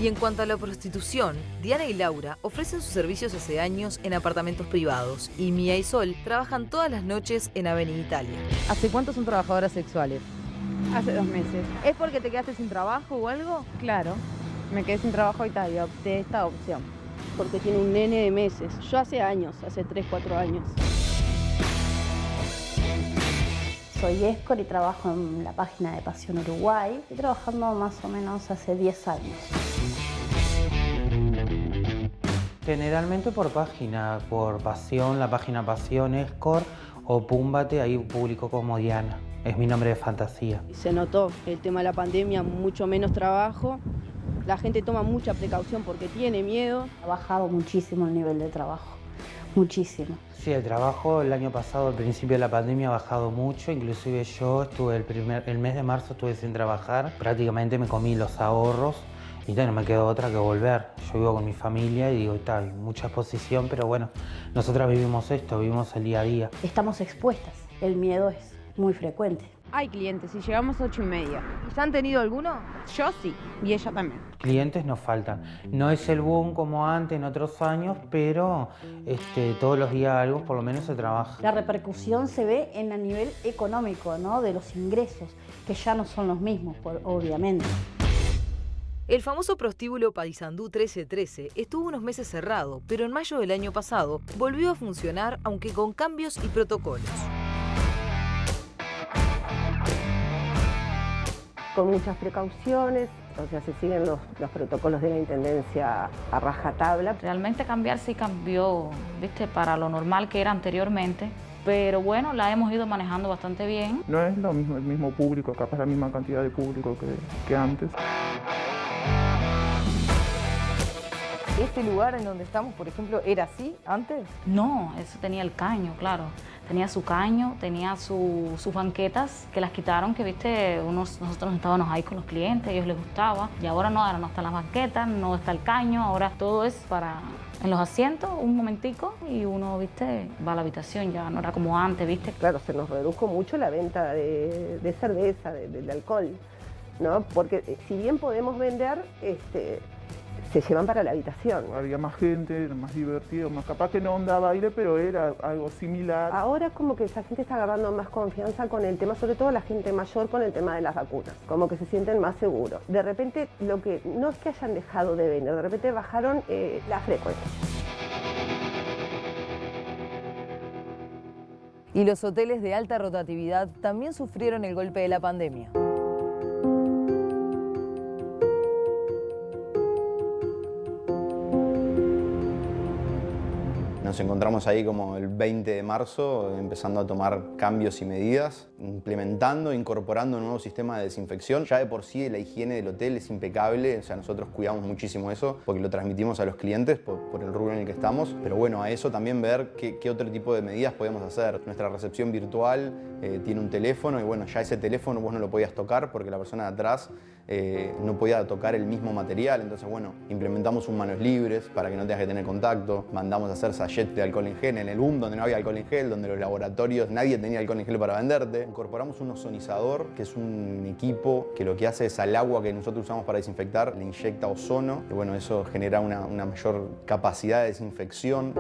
Y en cuanto a la prostitución, Diana y Laura ofrecen sus servicios hace años en apartamentos privados y Mía y Sol trabajan todas las noches en Avenida Italia. ¿Hace cuánto son trabajadoras sexuales? Hace 2 meses. ¿Es porque te quedaste sin trabajo o algo? Claro, me quedé sin trabajo y tal, y opté esta opción. Porque tiene un nene de meses. Yo hace años, hace 3, 4 años. Soy escort y trabajo en la página de Pasión Uruguay. Estoy trabajando más o menos hace 10 años. Generalmente por página, por Pasión, la página Pasión, Escort o Púmbate, ahí publico como Diana. Es mi nombre de fantasía. Se notó el tema de la pandemia, mucho menos trabajo. La gente toma mucha precaución porque tiene miedo. Ha bajado muchísimo el nivel de trabajo, muchísimo. Sí, el trabajo el año pasado, al principio de la pandemia, ha bajado mucho. Inclusive yo estuve el mes de marzo estuve sin trabajar. Prácticamente me comí los ahorros y no me quedó otra que volver. Yo vivo con mi familia y digo, hay mucha exposición, pero bueno, nosotras vivimos esto, vivimos el día a día. Estamos expuestas, el miedo es muy frecuente. Hay clientes y llegamos a 8:30. ¿Ya han tenido alguno? Yo sí, y ella también. Clientes nos faltan. No es el boom como antes en otros años, pero todos los días algo por lo menos se trabaja. La repercusión se ve en el nivel económico, ¿no? De los ingresos, que ya no son los mismos, obviamente. El famoso prostíbulo Paysandú 1313 estuvo unos meses cerrado, pero en mayo del año pasado volvió a funcionar, aunque con cambios y protocolos. Con muchas precauciones, o sea, se siguen los protocolos de la Intendencia a rajatabla. Realmente cambiar sí cambió, ¿viste? Para lo normal que era anteriormente, pero bueno, la hemos ido manejando bastante bien. No es lo mismo, el mismo público, capaz la misma cantidad de público que antes. ¿Este lugar en donde estamos, por ejemplo, era así antes? No, eso tenía el caño, claro. Tenía su caño, tenía sus banquetas que las quitaron, que viste, nosotros estábamos ahí con los clientes, a ellos les gustaba. Y ahora no están las banquetas, no está el caño, ahora todo es para en los asientos, un momentico, y uno, viste, va a la habitación, ya no era como antes, viste. Claro, se nos redujo mucho la venta de cerveza, de alcohol, ¿no? Porque si bien podemos vender, se llevan para la habitación. Había más gente, era más divertido, más capaz que no onda baile, pero era algo similar. Ahora como que esa gente está agarrando más confianza con el tema, sobre todo la gente mayor, con el tema de las vacunas. Como que se sienten más seguros. De repente, lo que no es que hayan dejado de venir, de repente bajaron la frecuencia. Y los hoteles de alta rotatividad también sufrieron el golpe de la pandemia. Nos encontramos ahí como el 20 de marzo, empezando a tomar cambios y medidas, implementando, incorporando un nuevo sistema de desinfección. Ya de por sí la higiene del hotel es impecable, o sea, nosotros cuidamos muchísimo eso porque lo transmitimos a los clientes por el rubro en el que estamos. Pero bueno, a eso también ver qué otro tipo de medidas podemos hacer. Nuestra recepción virtual tiene un teléfono y bueno, ya ese teléfono vos no lo podías tocar porque la persona de atrás no podía tocar el mismo material. Entonces bueno, implementamos un manos libres para que no tengas que tener contacto. Mandamos a hacer sachets de alcohol en gel en el boom donde no había alcohol en gel, donde los laboratorios nadie tenía alcohol en gel para venderte. Incorporamos un ozonizador, que es un equipo que lo que hace es al agua que nosotros usamos para desinfectar, le inyecta ozono y bueno, eso genera una mayor capacidad de desinfección.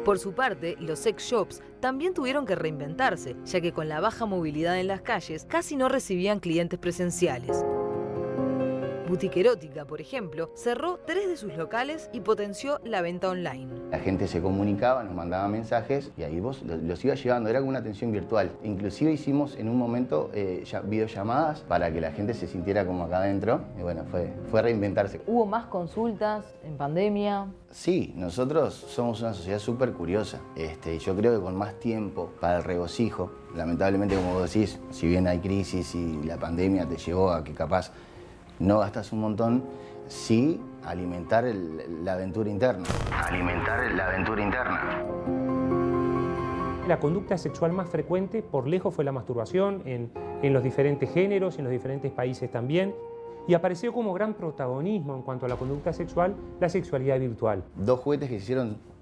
Por su parte, los sex shops también tuvieron que reinventarse, ya que con la baja movilidad en las calles casi no recibían clientes presenciales. Boutique Erótica, por ejemplo, cerró 3 de sus locales y potenció la venta online. La gente se comunicaba, nos mandaba mensajes y ahí vos los ibas llevando, era como una atención virtual. Inclusive hicimos en un momento videollamadas para que la gente se sintiera como acá adentro y bueno, fue reinventarse. ¿Hubo más consultas en pandemia? Sí, nosotros somos una sociedad súper curiosa. Yo creo que con más tiempo para el regocijo, lamentablemente como vos decís, si bien hay crisis y la pandemia te llevó a que capaz no gastas un montón, sí alimentar la aventura interna. Alimentar la aventura interna. La conducta sexual más frecuente por lejos fue la masturbación en los diferentes géneros y en los diferentes países también. Y apareció como gran protagonismo en cuanto a la conducta sexual, la sexualidad virtual. 2 juguetes que se hicieron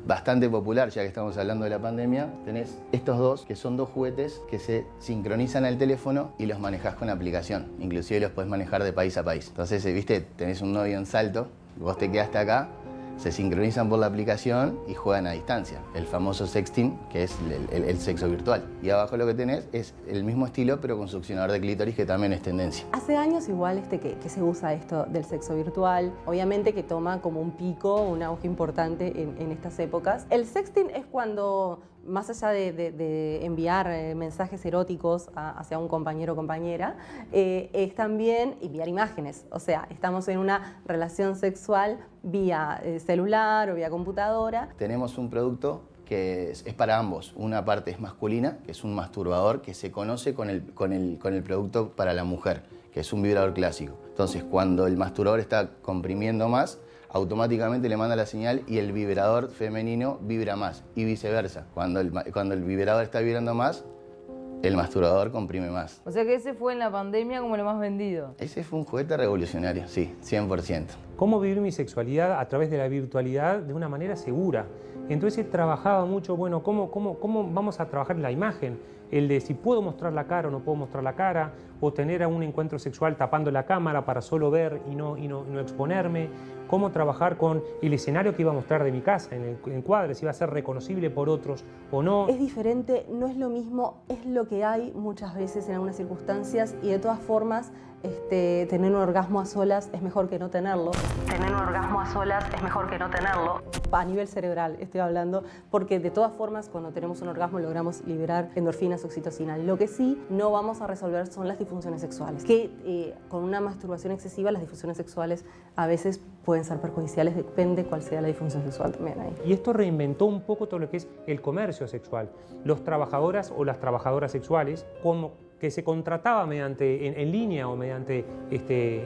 bastante popular, ya que estamos hablando de la pandemia. Tenés estos 2, que son 2 juguetes que se sincronizan al teléfono y los manejás con aplicación. Inclusive los podés manejar de país a país. Entonces, viste, tenés un novio en Salto, vos te quedaste acá, se sincronizan por la aplicación y juegan a distancia. El famoso sexting, que es el sexo virtual. Y abajo lo que tenés es el mismo estilo, pero con succionador de clítoris, que también es tendencia. Hace años igual que se usa esto del sexo virtual, obviamente que toma como un pico, un auge importante en estas épocas. El sexting es cuando, más allá de enviar mensajes eróticos hacia un compañero o compañera, es también enviar imágenes. O sea, estamos en una relación sexual vía celular o vía computadora. Tenemos un producto que es para ambos. Una parte es masculina, que es un masturbador que se conoce con el producto para la mujer, que es un vibrador clásico. Entonces, cuando el masturbador está comprimiendo más, automáticamente le manda la señal y el vibrador femenino vibra más y viceversa. Cuando el vibrador está vibrando más, el masturbador comprime más. O sea que ese fue en la pandemia como lo más vendido. Ese fue un juguete revolucionario, sí, 100%. Cómo vivir mi sexualidad a través de la virtualidad de una manera segura. Entonces trabajaba mucho, bueno, ¿cómo vamos a trabajar la imagen? El de si puedo mostrar la cara o no puedo mostrar la cara, o tener un encuentro sexual tapando la cámara para solo ver y no exponerme. Cómo trabajar con el escenario que iba a mostrar de mi casa, en el encuadre, si iba a ser reconocible por otros o no. Es diferente, no es lo mismo, es lo que hay muchas veces en algunas circunstancias y de todas formas tener un orgasmo a solas es mejor que no tenerlo. Tener un orgasmo a solas es mejor que no tenerlo. A nivel cerebral estoy hablando, porque de todas formas cuando tenemos un orgasmo logramos liberar endorfinas, oxitocina. Lo que sí no vamos a resolver son las disfunciones sexuales, que con una masturbación excesiva las disfunciones sexuales a veces pueden ser perjudiciales, depende cuál sea la disfunción sexual también ahí. Y esto reinventó un poco todo lo que es el comercio sexual. Los trabajadoras o las trabajadoras sexuales, como que se contrataba en línea o mediante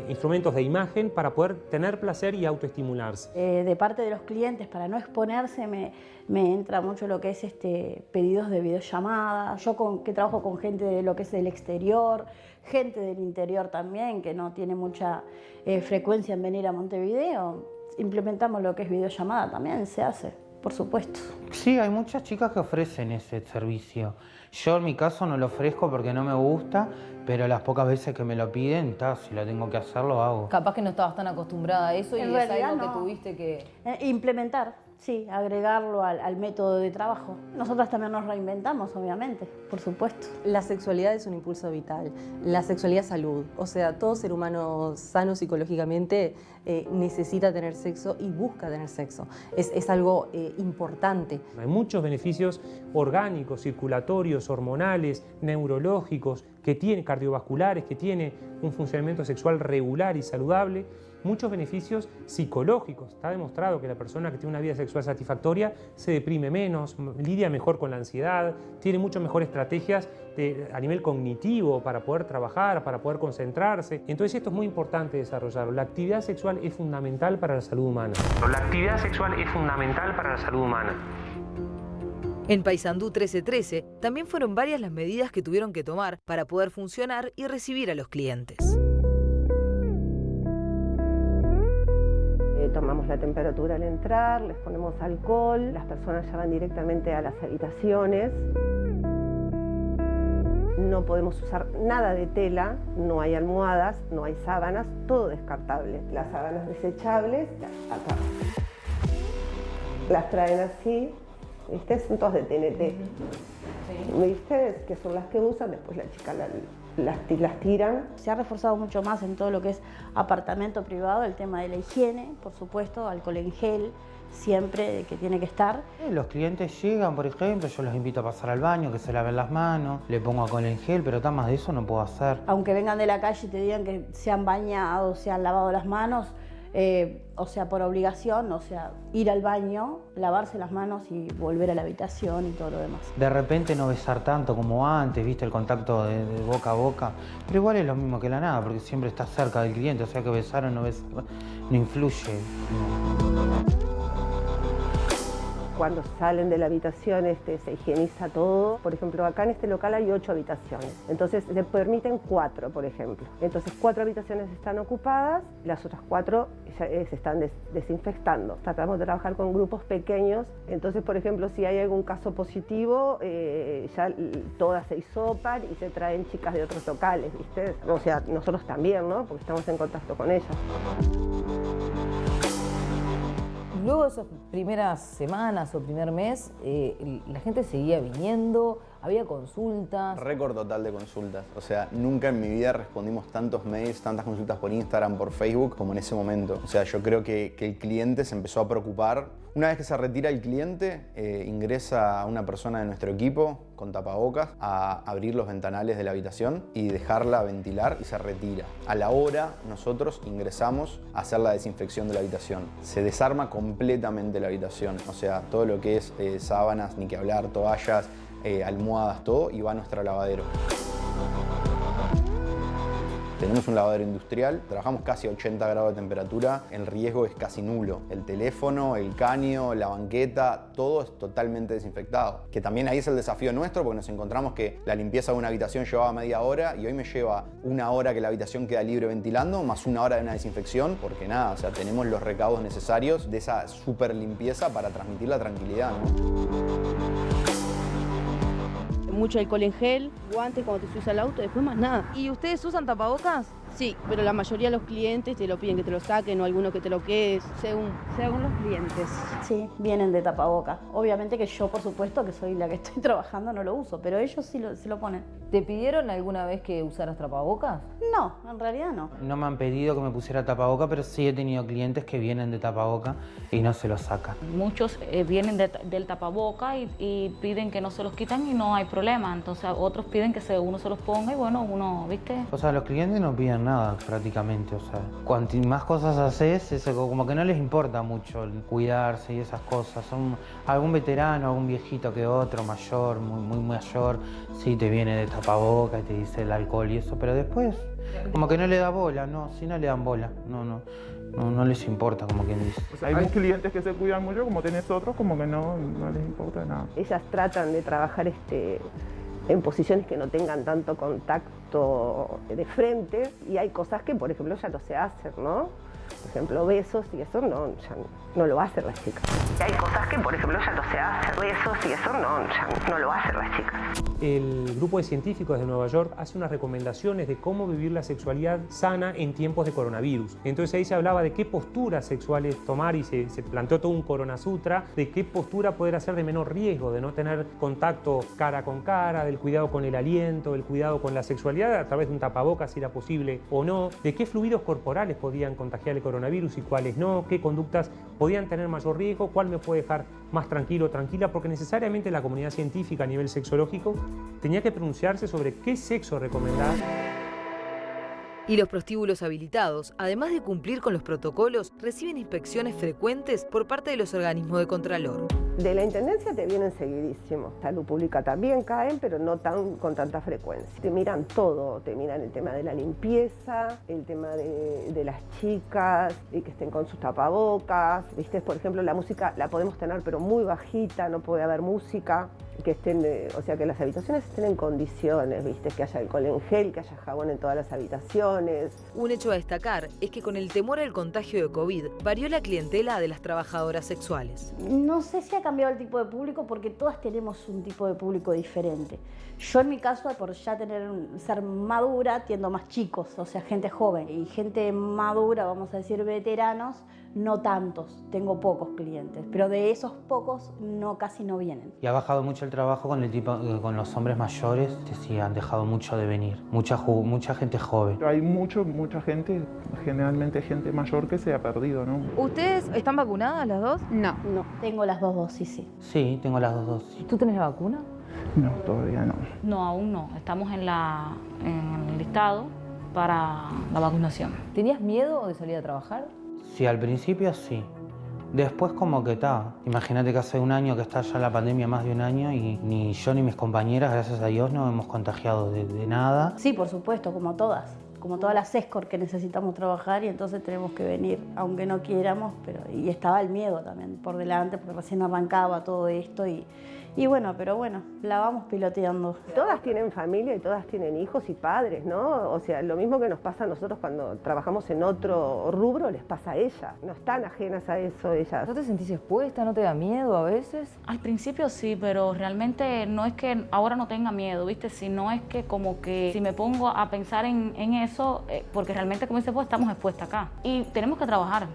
instrumentos de imagen para poder tener placer y autoestimularse. De parte de los clientes, para no exponerse, me entra mucho lo que es pedidos de videollamadas. Yo que trabajo con gente de lo que es del exterior, gente del interior también, que no tiene mucha frecuencia en venir a Montevideo, implementamos lo que es videollamada, también se hace, por supuesto. Sí, hay muchas chicas que ofrecen ese servicio. Yo en mi caso no lo ofrezco porque no me gusta, pero las pocas veces que me lo piden, si lo tengo que hacer, lo hago. Capaz que no estabas tan acostumbrada a eso y En es realidad algo no. que tuviste que... Implementar, sí, agregarlo al método de trabajo. Nosotras también nos reinventamos, obviamente, por supuesto. La sexualidad es un impulso vital, la sexualidad es salud, o sea, todo ser humano sano psicológicamente necesita tener sexo y busca tener sexo. Es algo importante. Hay muchos beneficios orgánicos, circulatorios, hormonales, neurológicos, cardiovasculares, que tiene un funcionamiento sexual regular y saludable. Muchos beneficios psicológicos. Está demostrado que la persona que tiene una vida sexual satisfactoria se deprime menos, lidia mejor con la ansiedad, tiene mucho mejor estrategias a nivel cognitivo para poder trabajar, para poder concentrarse. Entonces esto es muy importante desarrollarlo. La actividad sexual es fundamental para la salud humana. La actividad sexual es fundamental para la salud humana. En Paysandú 1313 también fueron varias las medidas que tuvieron que tomar para poder funcionar y recibir a los clientes. Tomamos la temperatura al entrar, les ponemos alcohol, las personas ya van directamente a las habitaciones. No podemos usar nada de tela, no hay almohadas, no hay sábanas, todo descartable. Las sábanas desechables, acá. Las traen así, ¿viste? Son todas de TNT. ¿Viste? Que son las que usan, después la chica las tiran. Se ha reforzado mucho más en todo lo que es apartamento privado el tema de la higiene, por supuesto, alcohol en gel, siempre que tiene que estar. Los clientes llegan, por ejemplo, yo los invito a pasar al baño, que se laven las manos, le pongo alcohol en gel, pero más de eso no puedo hacer. Aunque vengan de la calle y te digan que se han bañado, se han lavado las manos, o sea, por obligación, o sea, ir al baño, lavarse las manos y volver a la habitación y todo lo demás. De repente no besar tanto como antes, viste, el contacto de boca a boca, pero igual es lo mismo que la nada, porque siempre estás cerca del cliente, o sea que besar o no besar no influye. Cuando salen de la habitación se higieniza todo. Por ejemplo, acá en este local hay 8 habitaciones. Entonces le permiten 4, por ejemplo. Entonces 4 habitaciones están ocupadas, las otras 4 se están desinfectando. Tratamos de trabajar con grupos pequeños. Entonces, por ejemplo, si hay algún caso positivo, ya todas se hisopan y se traen chicas de otros locales, ¿viste? O sea, nosotros también, ¿no? Porque estamos en contacto con ellas. Luego de esas primeras semanas o primer mes, la gente seguía viniendo, había consultas. Récord total de consultas. O sea, nunca en mi vida respondimos tantos mails, tantas consultas por Instagram, por Facebook, como en ese momento. O sea, yo creo que el cliente se empezó a preocupar. Una vez que se retira el cliente, ingresa una persona de nuestro equipo con tapabocas a abrir los ventanales de la habitación y dejarla ventilar y se retira. A la hora nosotros ingresamos a hacer la desinfección de la habitación. Se desarma completamente la habitación. O sea, todo lo que es sábanas, ni que hablar, toallas, almohadas, todo, y va a nuestro lavadero. Tenemos un lavadero industrial, trabajamos casi a 80 grados de temperatura, el riesgo es casi nulo. El teléfono, el caño, la banqueta, todo es totalmente desinfectado. Que también ahí es el desafío nuestro, porque nos encontramos que la limpieza de una habitación llevaba media hora y hoy me lleva 1 hora que la habitación queda libre ventilando, más 1 hora de una desinfección, porque nada, o sea, tenemos los recaudos necesarios de esa super limpieza para transmitir la tranquilidad, ¿no? Mucho alcohol en gel, guantes cuando te subes al auto, después más nada. ¿Y ustedes usan tapabocas? Sí, pero la mayoría de los clientes te lo piden que te lo saquen o alguno que te lo quedes, según los clientes. Sí, vienen de tapaboca. Obviamente que yo, por supuesto, que soy la que estoy trabajando, no lo uso, pero ellos sí se lo ponen. ¿Te pidieron alguna vez que usaras tapabocas? No, en realidad no. No me han pedido que me pusiera tapaboca, pero sí he tenido clientes que vienen de tapaboca y no se los sacan. Muchos vienen del tapaboca y piden que no se los quitan y no hay problema. Entonces otros piden que uno se los ponga y bueno, uno, ¿viste? O sea, los clientes no piden nada prácticamente, o sea, cuanto más cosas haces, eso como que no les importa mucho el cuidarse y esas cosas. Son algún veterano, algún viejito que otro, mayor, muy mayor, sí te viene de tapaboca y te dice el alcohol y eso, pero después como que no le da bola, no, si no le dan bola, no les importa, como quien dice. O sea, hay clientes que se cuidan mucho, como tenés otros, como que no les importa nada. Ellas tratan de trabajar en posiciones que no tengan tanto contacto de frente y hay cosas que, por ejemplo, ya no se hacen, ¿no? Por ejemplo, besos y eso ya no lo hacen las chicas. Y hay cosas que, por ejemplo, ya no se hacen, besos y eso ya no lo hacen las chicas. El grupo de científicos de Nueva York hace unas recomendaciones de cómo vivir la sexualidad sana en tiempos de coronavirus. Entonces ahí se hablaba de qué posturas sexuales tomar y se planteó todo un Corona Sutra de qué postura poder hacer de menor riesgo, de no tener contacto cara con cara, del cuidado con el aliento, el cuidado con la sexualidad a través de un tapabocas si era posible o no, de qué fluidos corporales podían contagiar el coronavirus y cuáles no, qué conductas podían tener mayor riesgo, cuál me puede dejar más tranquilo o tranquila, porque necesariamente la comunidad científica a nivel sexológico tenía que pronunciarse sobre qué sexo recomendar. Y los prostíbulos habilitados, además de cumplir con los protocolos, reciben inspecciones frecuentes por parte de los organismos de Contralor. De la Intendencia te vienen seguidísimo. Salud Pública también caen, pero no con tanta frecuencia. Te miran todo, te miran el tema de la limpieza, el tema de las chicas, y que estén con sus tapabocas. ¿Viste? Por ejemplo, la música la podemos tener, pero muy bajita, no puede haber música. Que estén, o sea, que las habitaciones estén en condiciones, ¿viste? Que haya alcohol en gel, que haya jabón en todas las habitaciones. Un hecho a destacar es que con el temor al contagio de COVID varió la clientela de las trabajadoras sexuales. No sé si ha cambiado el tipo de público porque todas tenemos un tipo de público diferente. Yo en mi caso, por ya ser madura, atiendo más chicos, o sea, gente joven. Y gente madura, vamos a decir veteranos, no tantos. Tengo pocos clientes, pero de esos pocos casi no vienen. Y ha bajado mucho el trabajo con los hombres mayores, que sí han dejado mucho de venir. Mucha gente joven. Hay mucha gente, generalmente gente mayor que se ha perdido, ¿no? ¿Ustedes están vacunadas las dos? No, tengo las 2 dosis, sí. Sí, tengo las 2 dosis. ¿Tú tenés la vacuna? No, todavía no. No, aún no. Estamos en el listado para la vacunación. ¿Tenías miedo de salir a trabajar? Sí, al principio sí. Después como que está. Imagínate que hace un año que está ya la pandemia, más de un año, y ni yo ni mis compañeras, gracias a Dios, no hemos contagiado de nada. Sí, por supuesto, como todas las escort que necesitamos trabajar y entonces tenemos que venir, aunque no quieramos, y estaba el miedo también por delante, porque recién arrancaba todo esto pero bueno, la vamos piloteando. Todas tienen familia y todas tienen hijos y padres, ¿no? O sea, lo mismo que nos pasa a nosotros cuando trabajamos en otro rubro, les pasa a ellas. No están ajenas a eso ellas. ¿No te sentís expuesta? ¿No te da miedo a veces? Al principio sí, pero realmente no es que ahora no tenga miedo, ¿viste? Sino es que como que si me pongo a pensar en eso, porque realmente, como dice, pues estamos expuestas acá y tenemos que trabajar.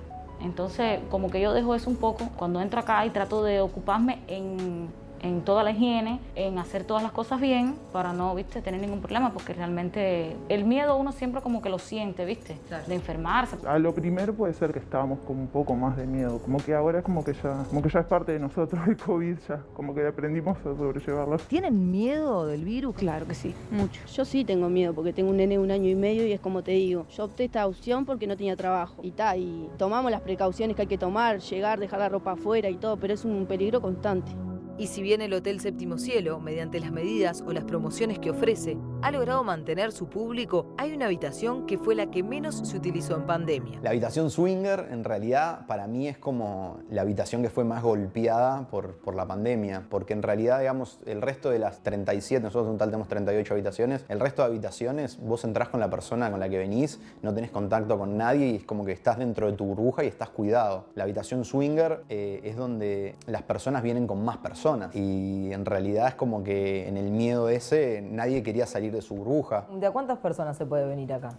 Entonces, como que yo dejo eso un poco cuando entro acá y trato de ocuparme en toda la higiene, en hacer todas las cosas bien para no, ¿viste?, tener ningún problema, porque realmente el miedo uno siempre como que lo siente, ¿viste?, de enfermarse. A lo primero puede ser que estábamos con un poco más de miedo, como que ahora es como que ya es parte de nosotros el COVID, ya como que aprendimos a sobrellevarlo. ¿Tienen miedo del virus? Claro que sí, mucho. Yo sí tengo miedo porque tengo un nene de 1 año y medio y es como te digo, yo opté esta opción porque no tenía trabajo y tomamos las precauciones que hay que tomar, llegar, dejar la ropa afuera y todo, pero es un peligro constante. Y si bien el Hotel Séptimo Cielo, mediante las medidas o las promociones que ofrece, ha logrado mantener su público, hay una habitación que fue la que menos se utilizó en pandemia. La habitación swinger, en realidad, para mí es como la habitación que fue más golpeada por la pandemia, porque en realidad, digamos, el resto de las 37, nosotros en total tenemos 38 habitaciones, el resto de habitaciones, vos entrás con la persona con la que venís, no tenés contacto con nadie y es como que estás dentro de tu burbuja y estás cuidado. La habitación swinger es donde las personas vienen con más personas y en realidad es como que en el miedo ese nadie quería salir de su burbuja. ¿De a cuántas personas se puede venir acá?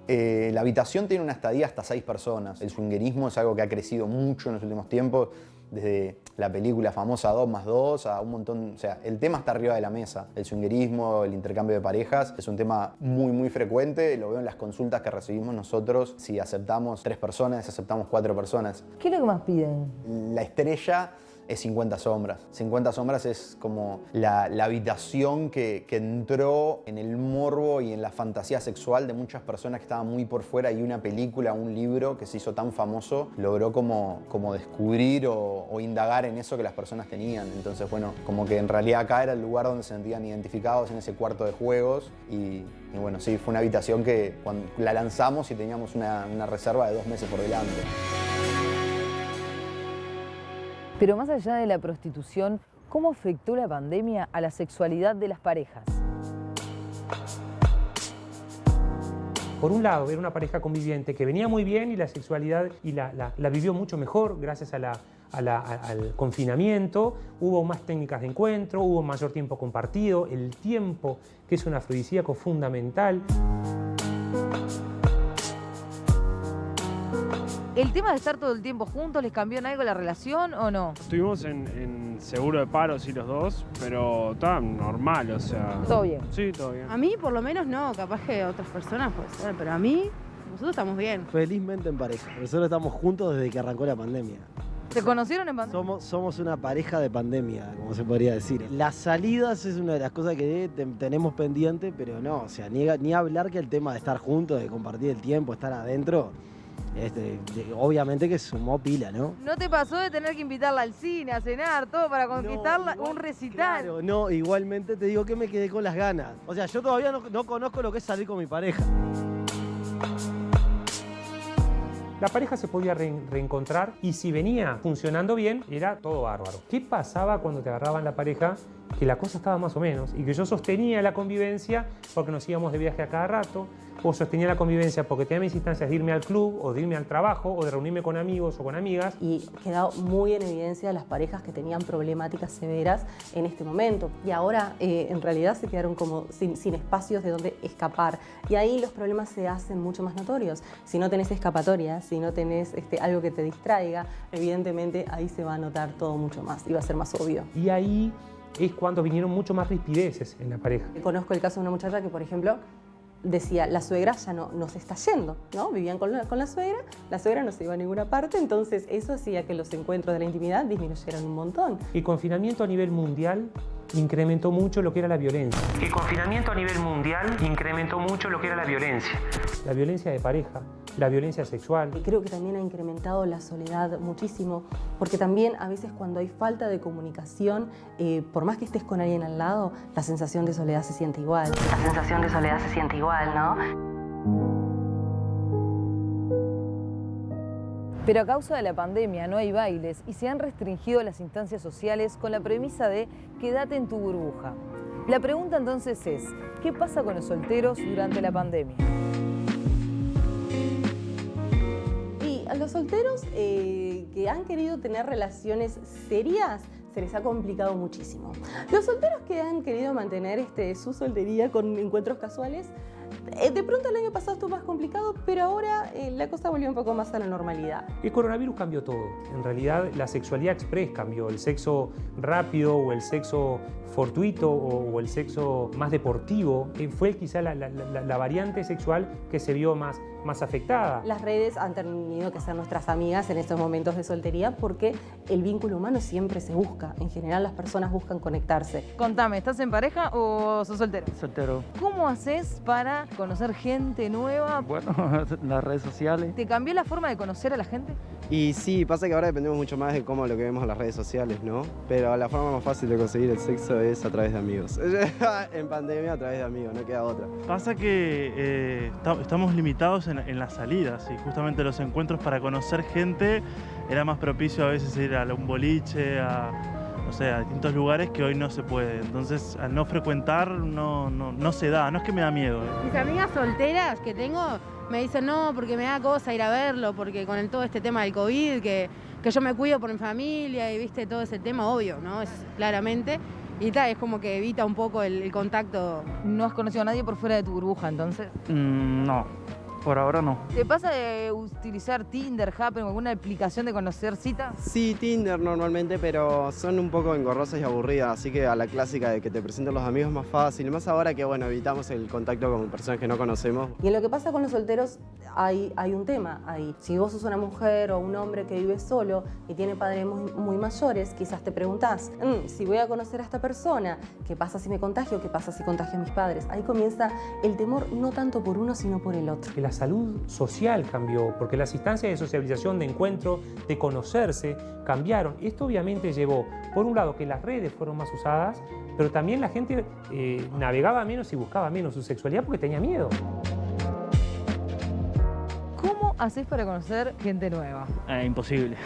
La habitación tiene una estadía hasta 6 personas. El swingerismo es algo que ha crecido mucho en los últimos tiempos, desde la película famosa 2+2 a un montón. O sea, el tema está arriba de la mesa. El swingerismo, el intercambio de parejas, es un tema muy frecuente. Lo veo en las consultas que recibimos nosotros. Si aceptamos 3 personas, si aceptamos 4 personas. ¿Qué es lo que más piden? La estrella es 50 sombras. 50 sombras es como la habitación que entró en el morbo y en la fantasía sexual de muchas personas que estaban muy por fuera, y una película, un libro que se hizo tan famoso logró como descubrir o indagar en eso que las personas tenían. Entonces, bueno, como que en realidad acá era el lugar donde se sentían identificados, en ese cuarto de juegos, y bueno, sí, fue una habitación que cuando la lanzamos y teníamos una reserva de 2 meses por delante. Pero más allá de la prostitución, ¿cómo afectó la pandemia a la sexualidad de las parejas? Por un lado, era una pareja conviviente que venía muy bien y la sexualidad la vivió mucho mejor gracias al confinamiento. Hubo más técnicas de encuentro, hubo mayor tiempo compartido, el tiempo, que es un afrodisíaco fundamental. ¿El tema de estar todo el tiempo juntos les cambió en algo la relación o no? Estuvimos en seguro de paro, sí, los dos, pero está normal, o sea... ¿Todo bien? Sí, todo bien. A mí por lo menos no, capaz que otras personas puede ser, pero a mí, nosotros estamos bien. Felizmente en pareja. Nosotros estamos juntos desde que arrancó la pandemia. ¿Se conocieron en pandemia? Somos una pareja de pandemia, como se podría decir. Las salidas es una de las cosas que tenemos pendiente, pero no, o sea, ni hablar que el tema de estar juntos, de compartir el tiempo, estar adentro... obviamente que sumó pila, ¿no? ¿No te pasó de tener que invitarla al cine, a cenar, todo para conquistarla, un recital? Claro, no, igualmente te digo que me quedé con las ganas. O sea, yo todavía no conozco lo que es salir con mi pareja. La pareja se podía reencontrar y si venía funcionando bien, era todo bárbaro. ¿Qué pasaba cuando te agarraban la pareja que la cosa estaba más o menos y que yo sostenía la convivencia porque nos íbamos de viaje a cada rato, o sostenía la convivencia porque tenía mis instancias de irme al club o de irme al trabajo o de reunirme con amigos o con amigas. Y quedó muy en evidencia las parejas que tenían problemáticas severas en este momento. Y ahora en realidad se quedaron como sin espacios de donde escapar. Y ahí los problemas se hacen mucho más notorios. Si no tenés escapatoria, si no tenés algo que te distraiga, evidentemente ahí se va a notar todo mucho más y va a ser más obvio. Y ahí es cuando vinieron mucho más rispideces en la pareja. Conozco el caso de una muchacha que, por ejemplo, decía, la suegra ya no se está yendo, ¿no? Vivían con la suegra no se iba a ninguna parte, entonces eso hacía que los encuentros de la intimidad disminuyeran un montón. El confinamiento a nivel mundial incrementó mucho lo que era la violencia. El confinamiento a nivel mundial incrementó mucho lo que era la violencia. La violencia de pareja, la violencia sexual. Y creo que también ha incrementado la soledad muchísimo, porque también a veces cuando hay falta de comunicación, por más que estés con alguien al lado, la sensación de soledad se siente igual. La sensación de soledad se siente igual, ¿no? Pero a causa de la pandemia no hay bailes y se han restringido las instancias sociales con la premisa de quédate en tu burbuja. La pregunta entonces es, ¿qué pasa con los solteros durante la pandemia? Y a los solteros que han querido tener relaciones serias, se les ha complicado muchísimo. Los solteros que han querido mantener su soltería con encuentros casuales, de pronto el año pasado estuvo más complicado, pero ahora la cosa volvió un poco más a la normalidad. El coronavirus cambió todo. En realidad la sexualidad express cambió. El sexo rápido o el sexo fortuito o el sexo más deportivo fue quizá la variante sexual que se vio más afectada. Las redes han tenido que ser nuestras amigas en estos momentos de soltería porque el vínculo humano siempre se busca. En general las personas buscan conectarse. Contame, ¿estás en pareja o sos soltero? Soltero. ¿Cómo haces para conocer gente nueva? Bueno, las redes sociales. ¿Te cambió la forma de conocer a la gente? Y sí, pasa que ahora dependemos mucho más de cómo lo que vemos en las redes sociales, ¿no? Pero la forma más fácil de conseguir el sexo es a través de amigos. En pandemia a través de amigos, no queda otra. Pasa que estamos limitados en las salidas y justamente los encuentros para conocer gente era más propicio a veces ir a un boliche, a distintos lugares que hoy no se puede. Entonces, al no frecuentar, no se da. No es que me da miedo. Mis amigas solteras que tengo me dicen no, porque me da cosa ir a verlo, porque con todo este tema del COVID, que yo me cuido por mi familia y viste todo ese tema, obvio, ¿no? Es claramente. Y tal, es como que evita un poco el contacto. ¿No has conocido a nadie por fuera de tu burbuja, entonces? No. Por ahora no. ¿Te pasa de utilizar Tinder, Happn o alguna aplicación de conocer citas? Sí, Tinder normalmente, pero son un poco engorrosas y aburridas, así que a la clásica de que te presenten los amigos es más fácil, más ahora que bueno, evitamos el contacto con personas que no conocemos. Y en lo que pasa con los solteros hay un tema ahí. Si vos sos una mujer o un hombre que vive solo y tiene padres muy mayores, quizás te preguntás, si voy a conocer a esta persona, ¿qué pasa si me contagio? ¿Qué pasa si contagio a mis padres? Ahí comienza el temor no tanto por uno, sino por el otro. La salud social cambió, porque las instancias de socialización, de encuentro, de conocerse, cambiaron. Esto obviamente llevó, por un lado, que las redes fueron más usadas, pero también la gente navegaba menos y buscaba menos su sexualidad porque tenía miedo. ¿Cómo haces para conocer gente nueva? Imposible.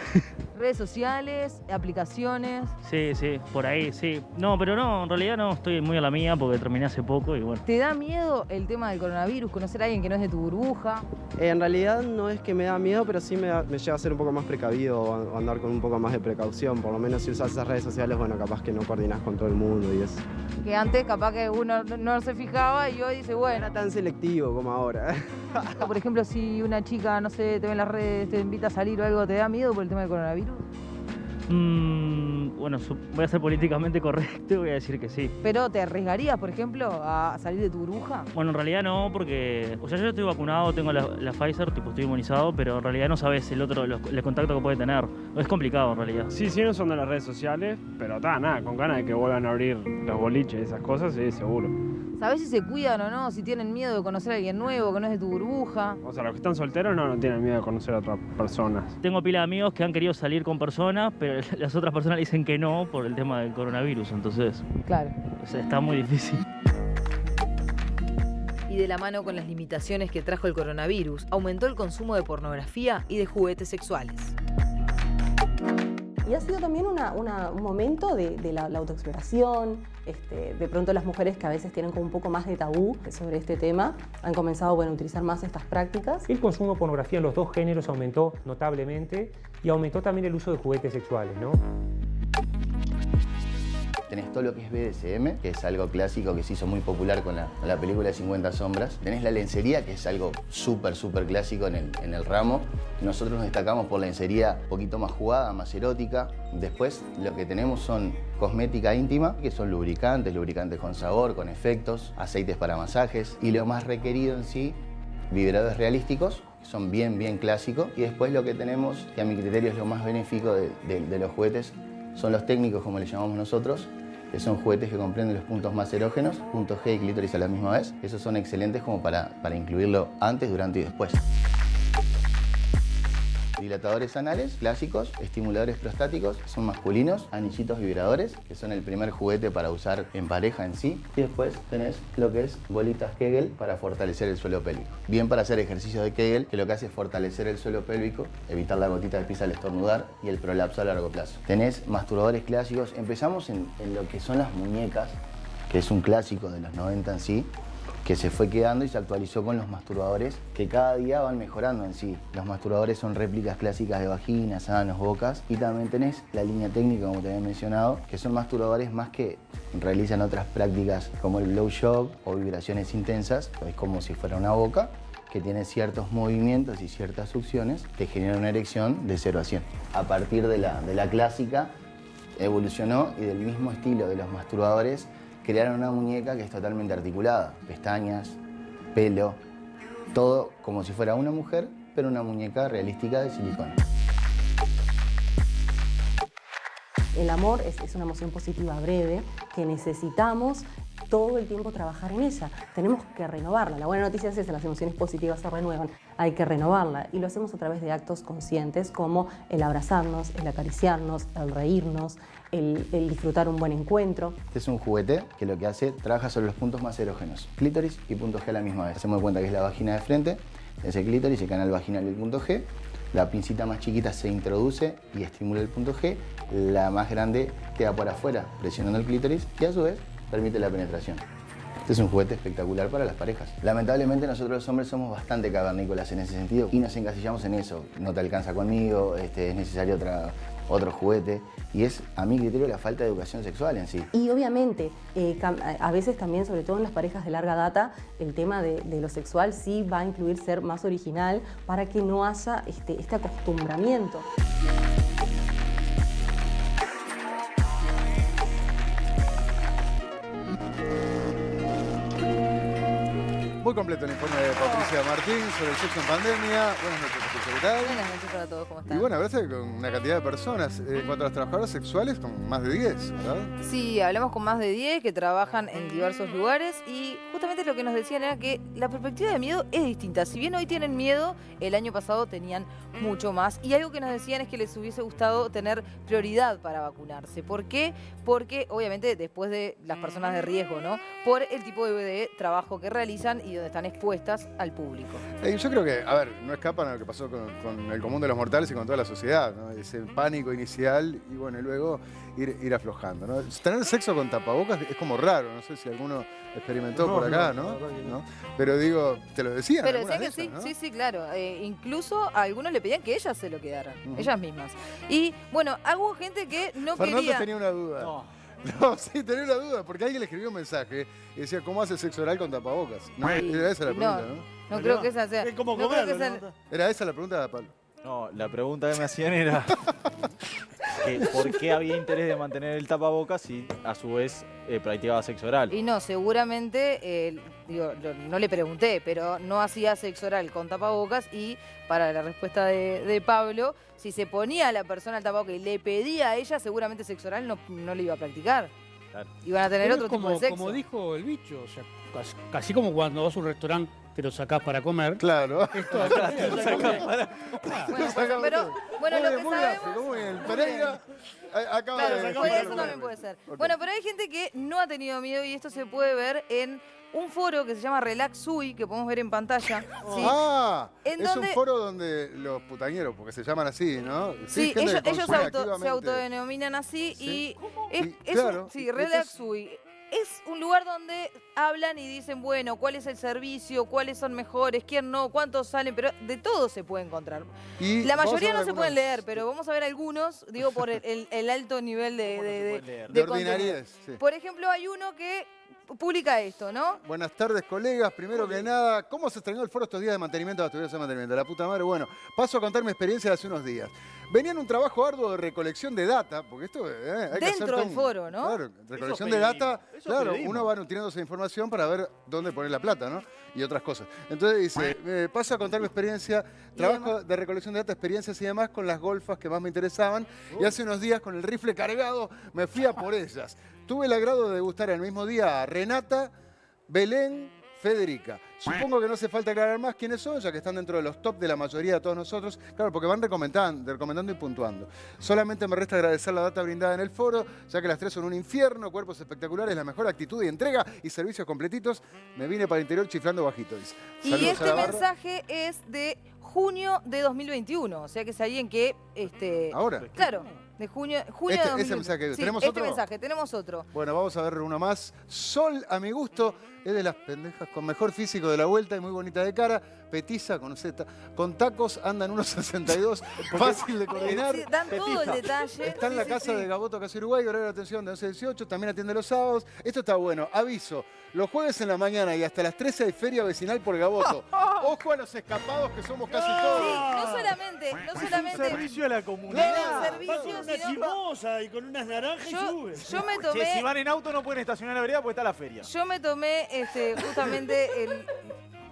¿Redes sociales, aplicaciones? Sí, por ahí, sí. No, pero no, en realidad no, estoy muy a la mía porque terminé hace poco y bueno. ¿Te da miedo el tema del coronavirus, conocer a alguien que no es de tu burbuja? En realidad no es que me da miedo, pero sí me lleva a ser un poco más precavido o andar con un poco más de precaución. Por lo menos si usas esas redes sociales, bueno, capaz que no coordinás con todo el mundo y eso. Que antes capaz que uno no se fijaba y hoy dice, bueno. No era tan selectivo como ahora. Por ejemplo, si una chica, no sé, te ve en las redes, te invita a salir o algo, ¿te da miedo por el tema del coronavirus? Bueno, voy a ser políticamente correcto y voy a decir que sí. ¿Pero te arriesgarías, por ejemplo, a salir de tu burbuja? Bueno, en realidad no, porque yo estoy vacunado, tengo la Pfizer, estoy inmunizado, pero en realidad no sabes el contacto que puede tener. Es complicado en realidad. Sí, no son de las redes sociales, pero nada, con ganas de que vuelvan a abrir los boliches y esas cosas, sí, seguro. ¿Sabés si se cuidan o no? Si tienen miedo de conocer a alguien nuevo, que no es de tu burbuja. O sea, los que están solteros no tienen miedo de conocer a otras personas. Tengo pila de amigos que han querido salir con personas, pero las otras personas dicen que no por el tema del coronavirus, entonces... Claro. Está muy difícil. Y de la mano con las limitaciones que trajo el coronavirus, aumentó el consumo de pornografía y de juguetes sexuales. Y ha sido también un momento de la autoexploración. De pronto las mujeres que a veces tienen como un poco más de tabú sobre este tema han comenzado a utilizar más estas prácticas. El consumo de pornografía en los dos géneros aumentó notablemente y aumentó también el uso de juguetes sexuales, ¿no? Tenés todo lo que es BDSM, que es algo clásico que se hizo muy popular con la película de 50 sombras. Tenés la lencería, que es algo súper clásico en el ramo. Nosotros nos destacamos por la lencería un poquito más jugada, más erótica. Después lo que tenemos son cosmética íntima, que son lubricantes con sabor, con efectos, aceites para masajes. Y lo más requerido en sí, vibradores realísticos, que son bien clásicos. Y después lo que tenemos, que a mi criterio es lo más benéfico de los juguetes, son los técnicos, como le llamamos nosotros, que son juguetes que comprenden los puntos más erógenos, punto G y clítoris a la misma vez. Esos son excelentes como para incluirlo antes, durante y después. Dilatadores anales clásicos, estimuladores prostáticos, que son masculinos, anillitos vibradores, que son el primer juguete para usar en pareja en sí. Y después tenés lo que es bolitas Kegel para fortalecer el suelo pélvico. Bien para hacer ejercicios de Kegel, que lo que hace es fortalecer el suelo pélvico, evitar la gotita de pis al estornudar y el prolapso a largo plazo. Tenés masturbadores clásicos. Empezamos en lo que son las muñecas, que es un clásico de los 90 en sí, que se fue quedando y se actualizó con los masturbadores, que cada día van mejorando en sí. Los masturbadores son réplicas clásicas de vaginas, anos, bocas, y también tenés la línea técnica, como te había mencionado, que son masturbadores más que realizan otras prácticas como el blowjob o vibraciones intensas, es como si fuera una boca, que tiene ciertos movimientos y ciertas succiones que generan una erección de 0 a 100. A partir de la clásica, evolucionó y del mismo estilo de los masturbadores, crearon una muñeca que es totalmente articulada, pestañas, pelo, todo como si fuera una mujer, pero una muñeca realística de silicona. El amor es una emoción positiva breve que necesitamos todo el tiempo trabajar en ella. Tenemos que renovarla. La buena noticia es que las emociones positivas se renuevan. Hay que renovarla y lo hacemos a través de actos conscientes como el abrazarnos, el acariciarnos, el reírnos, el disfrutar un buen encuentro. Este es un juguete que lo que hace, trabaja sobre los puntos más erógenos, clítoris y punto G a la misma vez. Hacemos de cuenta que es la vagina de frente, es el clítoris, el canal vaginal y el punto G. La pincita más chiquita se introduce y estimula el punto G. La más grande queda por afuera, presionando el clítoris y a su vez permite la penetración. Este es un juguete espectacular para las parejas. Lamentablemente nosotros los hombres somos bastante cavernícolas en ese sentido y nos encasillamos en eso. No te alcanza conmigo, es necesario otro juguete y es, a mi criterio, la falta de educación sexual en sí. Y obviamente, a veces también, sobre todo en las parejas de larga data, el tema de lo sexual sí va a incluir ser más original para que no haya este acostumbramiento. Muy completo el informe de Patricia Martín sobre el sexo en pandemia. Buenas noches, Patricia, ¿qué tal? Buenas noches para todos, ¿cómo están? Y bueno, hablaste con una cantidad de personas. En cuanto a las trabajadoras sexuales, con más de 10, ¿verdad? Sí, hablamos con más de 10 que trabajan en diversos lugares y justamente lo que nos decían era que la perspectiva de miedo es distinta. Si bien hoy tienen miedo, el año pasado tenían mucho más. Y algo que nos decían es que les hubiese gustado tener prioridad para vacunarse. ¿Por qué? Porque obviamente después de las personas de riesgo, ¿no? Por el tipo de trabajo que realizan y donde están expuestas al público. Yo creo que, a ver, no escapan a lo que pasó con el común de los mortales y con toda la sociedad, ¿no? Ese pánico inicial y bueno, y luego ir aflojando, ¿no? Tener sexo con tapabocas es como raro, no sé si alguno experimentó por acá, ¿no? Pero digo, te lo decían. Pero decían que sí, ¿no? Sí, claro. Incluso a algunos le pedían que ellas se lo quedaran, ellas mismas. Y bueno, hubo gente que no Fernando quería... tenía una duda. No, sí, tenía una duda, porque alguien le escribió un mensaje y decía, ¿cómo hace sexo oral con tapabocas? No, era esa la pregunta, ¿no? No creo que esa sea... Es como no comer, creo que esa... ¿Era esa la pregunta, Pablo? No, la pregunta que me hacían era que por qué había interés de mantener el tapabocas si a su vez practicaba sexo oral. Y no, seguramente, no le pregunté, pero no hacía sexo oral con tapabocas y para la respuesta de Pablo, si se ponía a la persona el tapabocas y le pedía a ella, seguramente sexo oral no le iba a practicar. Claro. Iban a tener otro tipo de sexo. Como dijo el bicho, o sea, casi como cuando vas a un restaurante te lo sacás para comer. Claro. Esto, Bueno, Bueno, lo que muy sabemos... gráfico, muy bien. Pereira acaba Claro, de... eso también puede ser. Ok. Bueno, pero hay gente que no ha tenido miedo y esto se puede ver en un foro que se llama Relax UI, que podemos ver en pantalla. ¿sí? Ah, En es donde- un foro donde los putañeros, porque se llaman así, ¿no? Sí, gente que ellos consume se activamente. autodenominan así Sí. y claro. sí, Y Relax esto UI. Es un lugar donde hablan y dicen, bueno, cuál es el servicio, cuáles son mejores, quién no, cuántos salen, pero de todo se puede encontrar. Y La vamos a mayoría ver no se algunos- pueden leer, pero vamos a ver algunos, digo, por el alto nivel de De contenido. ordinariedad, sí. Por ejemplo, hay uno que publica esto, ¿no? Buenas tardes, colegas. Primero que nada, ¿cómo se estrenó el foro estos días de mantenimiento de las tuberías de mantenimiento? La puta madre. Bueno, paso a contar mi experiencia de hace unos días. Venía en un trabajo arduo de recolección de data, porque esto hay que hacer Dentro todo del un- foro, ¿no? Claro, recolección Eso de data. periodismo, eso Claro, periodismo. uno va nutriendo esa información para ver dónde poner la plata, ¿no? Y otras cosas. Entonces dice, paso a contar mi experiencia, trabajo de recolección de data, experiencias y demás con las golfas que más me interesaban. Y hace unos días con el rifle cargado me fui a por ellas. Tuve el agrado de degustar el mismo día a Renata, Belén, Federica. Supongo que no hace falta aclarar más quiénes son, ya que están dentro de los top de la mayoría de todos nosotros. Claro, porque van recomendando y puntuando. Solamente me resta agradecer la data brindada en el foro, ya que las tres son un infierno, cuerpos espectaculares, la mejor actitud y entrega y servicios completitos. Me vine para el interior chiflando bajito, dice. Y Saludos a este la barra. mensaje es de junio de 2021, o sea que es alguien que... ¿Ahora? Claro, de junio de Ese 2021. mensaje, Sí, ¿tenemos este otro? mensaje, tenemos otro. Bueno, vamos a ver uno más. Sol, a mi gusto, es de las pendejas con mejor físico de la vuelta y muy bonita de cara. Petiza con Z. Con tacos andan unos 62. Fácil de coordinar. Sí, dan todo el detalle. Está en la Sí, casa sí. de Gaboto, Casa Uruguay, horario de atención de 11 a 18. También atiende los sábados. Esto está bueno. Aviso. Los jueves en la mañana y hasta las 13 hay feria vecinal por Gaboto. Ojo a los escapados que somos casi todos. Sí, no solamente... servicio a la comunidad. Tiene servicio, Con una sino- chimosa y con unas naranjas y sube. Yo me Che, tomé... si van en auto no pueden estacionar en la vereda porque está la feria. Yo me tomé justamente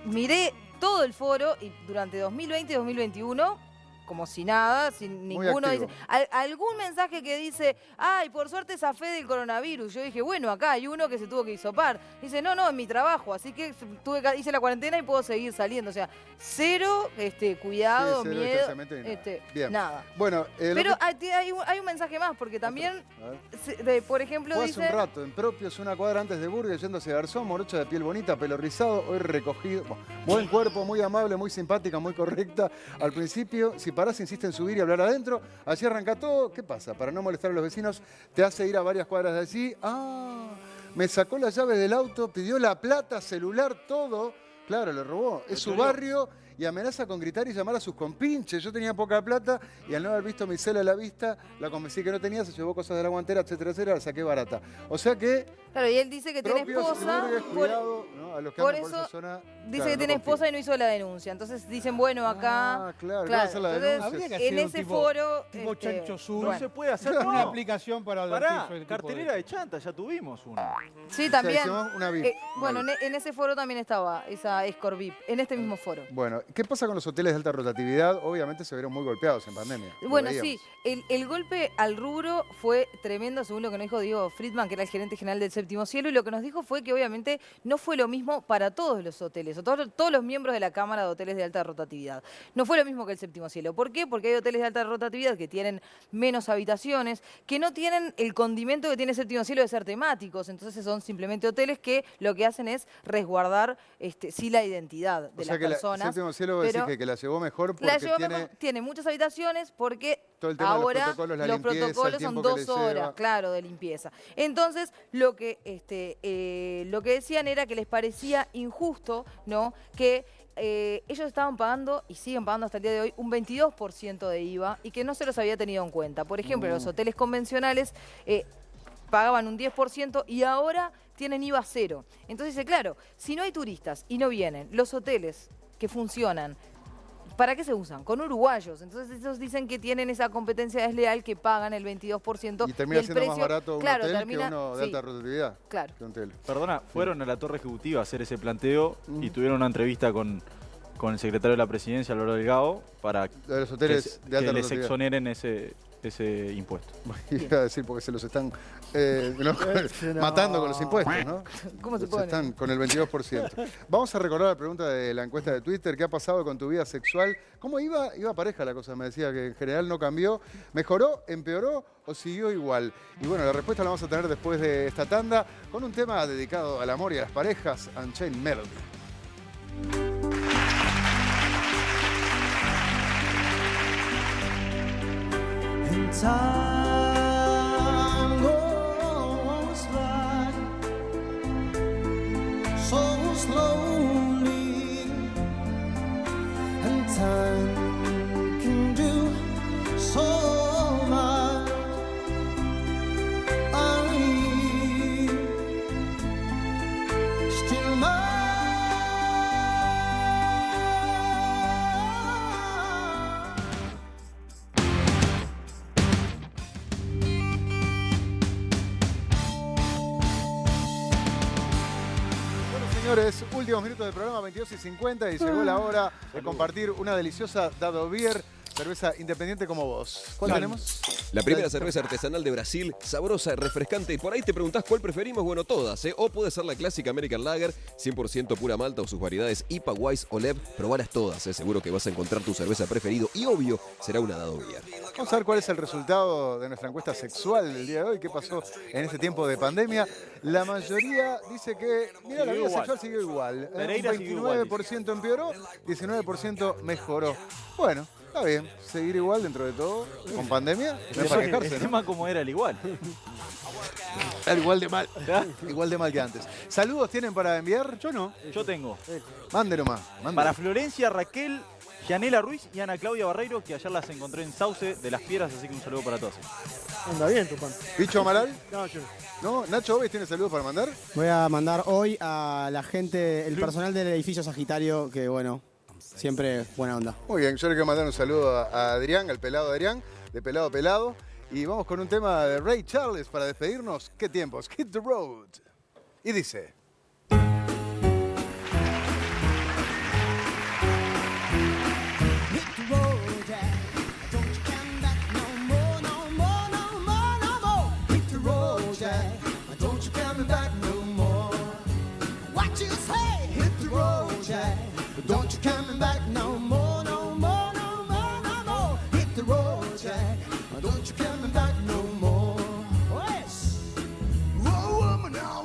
miré todo el foro y durante 2020 y 2021, como si nada, sin Muy ninguno activo. dice. Algún mensaje que dice, ay, por suerte zafé del coronavirus. Yo dije, bueno, acá hay uno que se tuvo que hisopar. Dice, no, en mi trabajo, así que hice la cuarentena y puedo seguir saliendo. O sea, cero cuidado, Sí, cero miedo. distanciamiento ni nada. Bien. Nada. Bueno, lo Pero que- hay un mensaje más, porque también, A ver. por ejemplo, Fue hace dice... un rato, en Propios, una cuadra antes de Burger, yendo hacia Garzón, morocha de piel bonita, pelo rizado, hoy recogido. Buen cuerpo, muy amable, muy simpática, muy correcta. Al principio, si parás, insiste en subir y hablar adentro. Así arranca todo. ¿Qué pasa? Para no molestar a los vecinos, te hace ir a varias cuadras de allí. Ah, me sacó las llaves del auto, pidió la plata, celular, todo. Claro, le robó. Es su barrio y amenaza con gritar y llamar a sus compinches. Yo tenía poca plata y al no haber visto mi cela a la vista, la convencí que no tenía, se llevó cosas de la guantera, etcétera, etcétera, la saqué barata. O sea que... Claro, y él dice que tiene Propios, esposa. Burgues, cuidado, ¿no? A los que andan por esa zona, Dice claro, que no tiene confíen. esposa y no hizo la denuncia. Entonces dicen, bueno, acá. Ah, claro, ¿qué va a hacer la entonces, denuncia? Habría que en hacer un ese tipo- foro. tipo Chancho Sur. No bueno. se puede hacer Una no. aplicación para Pará, advertir ese tipo cartelera de chanta, ya tuvimos una. Sí, también. hicimos una VIP, Bueno, una en ese foro también estaba esa Escort VIP, en este mismo foro. Bueno, ¿qué pasa con los hoteles de alta rotatividad? Obviamente se vieron muy golpeados en pandemia. lo Bueno, veíamos. sí, el golpe al rubro fue tremendo, según lo que nos dijo Diego Friedman, que era el gerente general del Séptimo Cielo, y lo que nos dijo fue que obviamente no fue lo mismo para todos los hoteles, o todos los miembros de la Cámara de Hoteles de Alta Rotatividad. No fue lo mismo que el Séptimo Cielo. ¿Por qué? Porque hay hoteles de alta rotatividad que tienen menos habitaciones, que no tienen el condimento que tiene el Séptimo Cielo de ser temáticos, entonces son simplemente hoteles que lo que hacen es resguardar sí la identidad de O sea las que el personas. Séptimo Cielo va a decir pero- que la llevó mejor porque la llevó tiene... mejor, tiene muchas habitaciones porque Todo el tema de los ahora protocolos, la los limpieza, el protocolos son tiempo que 2 le horas, lleva. claro, de limpieza. Entonces, lo que decían era que les parecía injusto, ¿no? Que ellos estaban pagando y siguen pagando hasta el día de hoy un 22% de IVA y que no se los había tenido en cuenta. Por ejemplo, los hoteles convencionales pagaban un 10% y ahora tienen IVA cero. Entonces dice, claro, si no hay turistas y no vienen, los hoteles que funcionan, ¿para qué se usan? Con uruguayos. Entonces ellos dicen que tienen esa competencia desleal que pagan el 22%. Y termina el siendo más precio, barato un claro, hotel termina- que uno de sí, alta rotatividad. Claro. Que un hotel. Perdona, fueron a la torre ejecutiva a hacer ese planteo y tuvieron una entrevista con con el secretario de la Presidencia, Álvaro Delgado, para de los hoteles de alta que les rotatividad. exoneren ese impuesto. Iba a decir porque se los están matando con los impuestos, ¿no? ¿Cómo se Se pone? están con el 22%. Vamos a recordar la pregunta de la encuesta de Twitter. ¿Qué ha pasado con tu vida sexual? ¿Cómo iba? Iba pareja la cosa, me decía que en general no cambió. ¿Mejoró, empeoró o siguió igual? Y bueno, la respuesta la vamos a tener después de esta tanda con un tema dedicado al amor y a las parejas, Unchained Melody. And time goes by so slowly, and time can do so much. Are we still mine? Señores, últimos minutos del programa, 22:50, y llegó la hora de compartir una deliciosa Dado Beer, cerveza independiente como vos. ¿Cuál tenemos? La primera cerveza artesanal de Brasil, sabrosa, refrescante. Por ahí te preguntás cuál preferimos. Bueno, todas, ¿eh? O puede ser la clásica American Lager, 100% pura malta o sus variedades IPA, Weiss o Lev. Probalas todas, ¿eh? Seguro que vas a encontrar tu cerveza preferido y obvio, será una Dado Beer. Vamos a ver cuál es el resultado de nuestra encuesta sexual del día de hoy. ¿Qué pasó en este tiempo de pandemia? La mayoría dice que, mira, la vida sexual siguió igual. Un Pereira siguió igual, 29% empeoró, 19% mejoró. Bueno, está bien. Seguir igual dentro de todo, con pandemia, no es para quejarse, El ¿no? tema como era el igual. Era igual de mal. Igual de mal que antes. ¿Saludos tienen para enviar? Yo no. Yo tengo. Mande nomás. Mande. Para Florencia, Raquel, Yanela Ruiz y Ana Claudia Barreiro, que ayer las encontré en Sauce de las Piedras, así que un saludo para todos. Anda bien tu pan. ¿Bicho Amaral? No, yo ¿No? ¿Nacho Oves tiene saludos para mandar? Voy a mandar hoy a la gente, el personal del edificio Sagitario, que bueno, siempre buena onda. Muy bien, yo le quiero mandar un saludo a Adrián, al pelado Adrián, de Pelado Pelado. Y vamos con un tema de Ray Charles para despedirnos. ¿Qué tiempos? Hit the road. Y dice... Don't you coming back no more, no more, no more, no more. Hit the road, Jack. Don't you coming back no more. Oh, yes. Oh,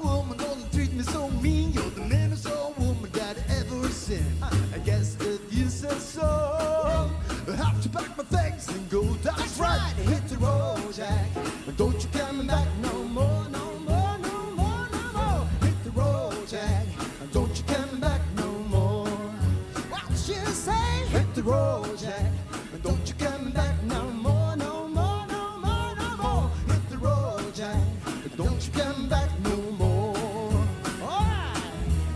woman, don't treat me so mean. You're the meanest old woman that I ever seen. I guess if you said so, I have to pack my things and go. That's right. Hit the road, Jack. Don't you coming back no more, no more, no more, no more. Hit the road, Jack. Don't you coming back no more. You say hit the road, Jack. Don't you coming back no more, no more, no more, no more. Hit the road, Jack. Don't you come back no more. Alright.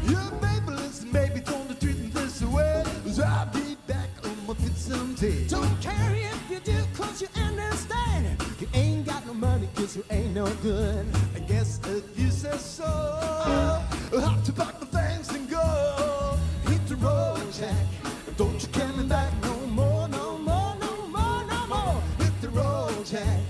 Yeah, baby, listen, baby, don't treat me this way. 'Cause I'll be back on my feet someday. Don't care if you do, 'cause you understand. You ain't got no money, 'cause you ain't no good. I guess if you say so, I'll have to pack my things and go. Hit the road, Jack. Don't you coming back no more, no more, no more, no more. Hit the road, Jack.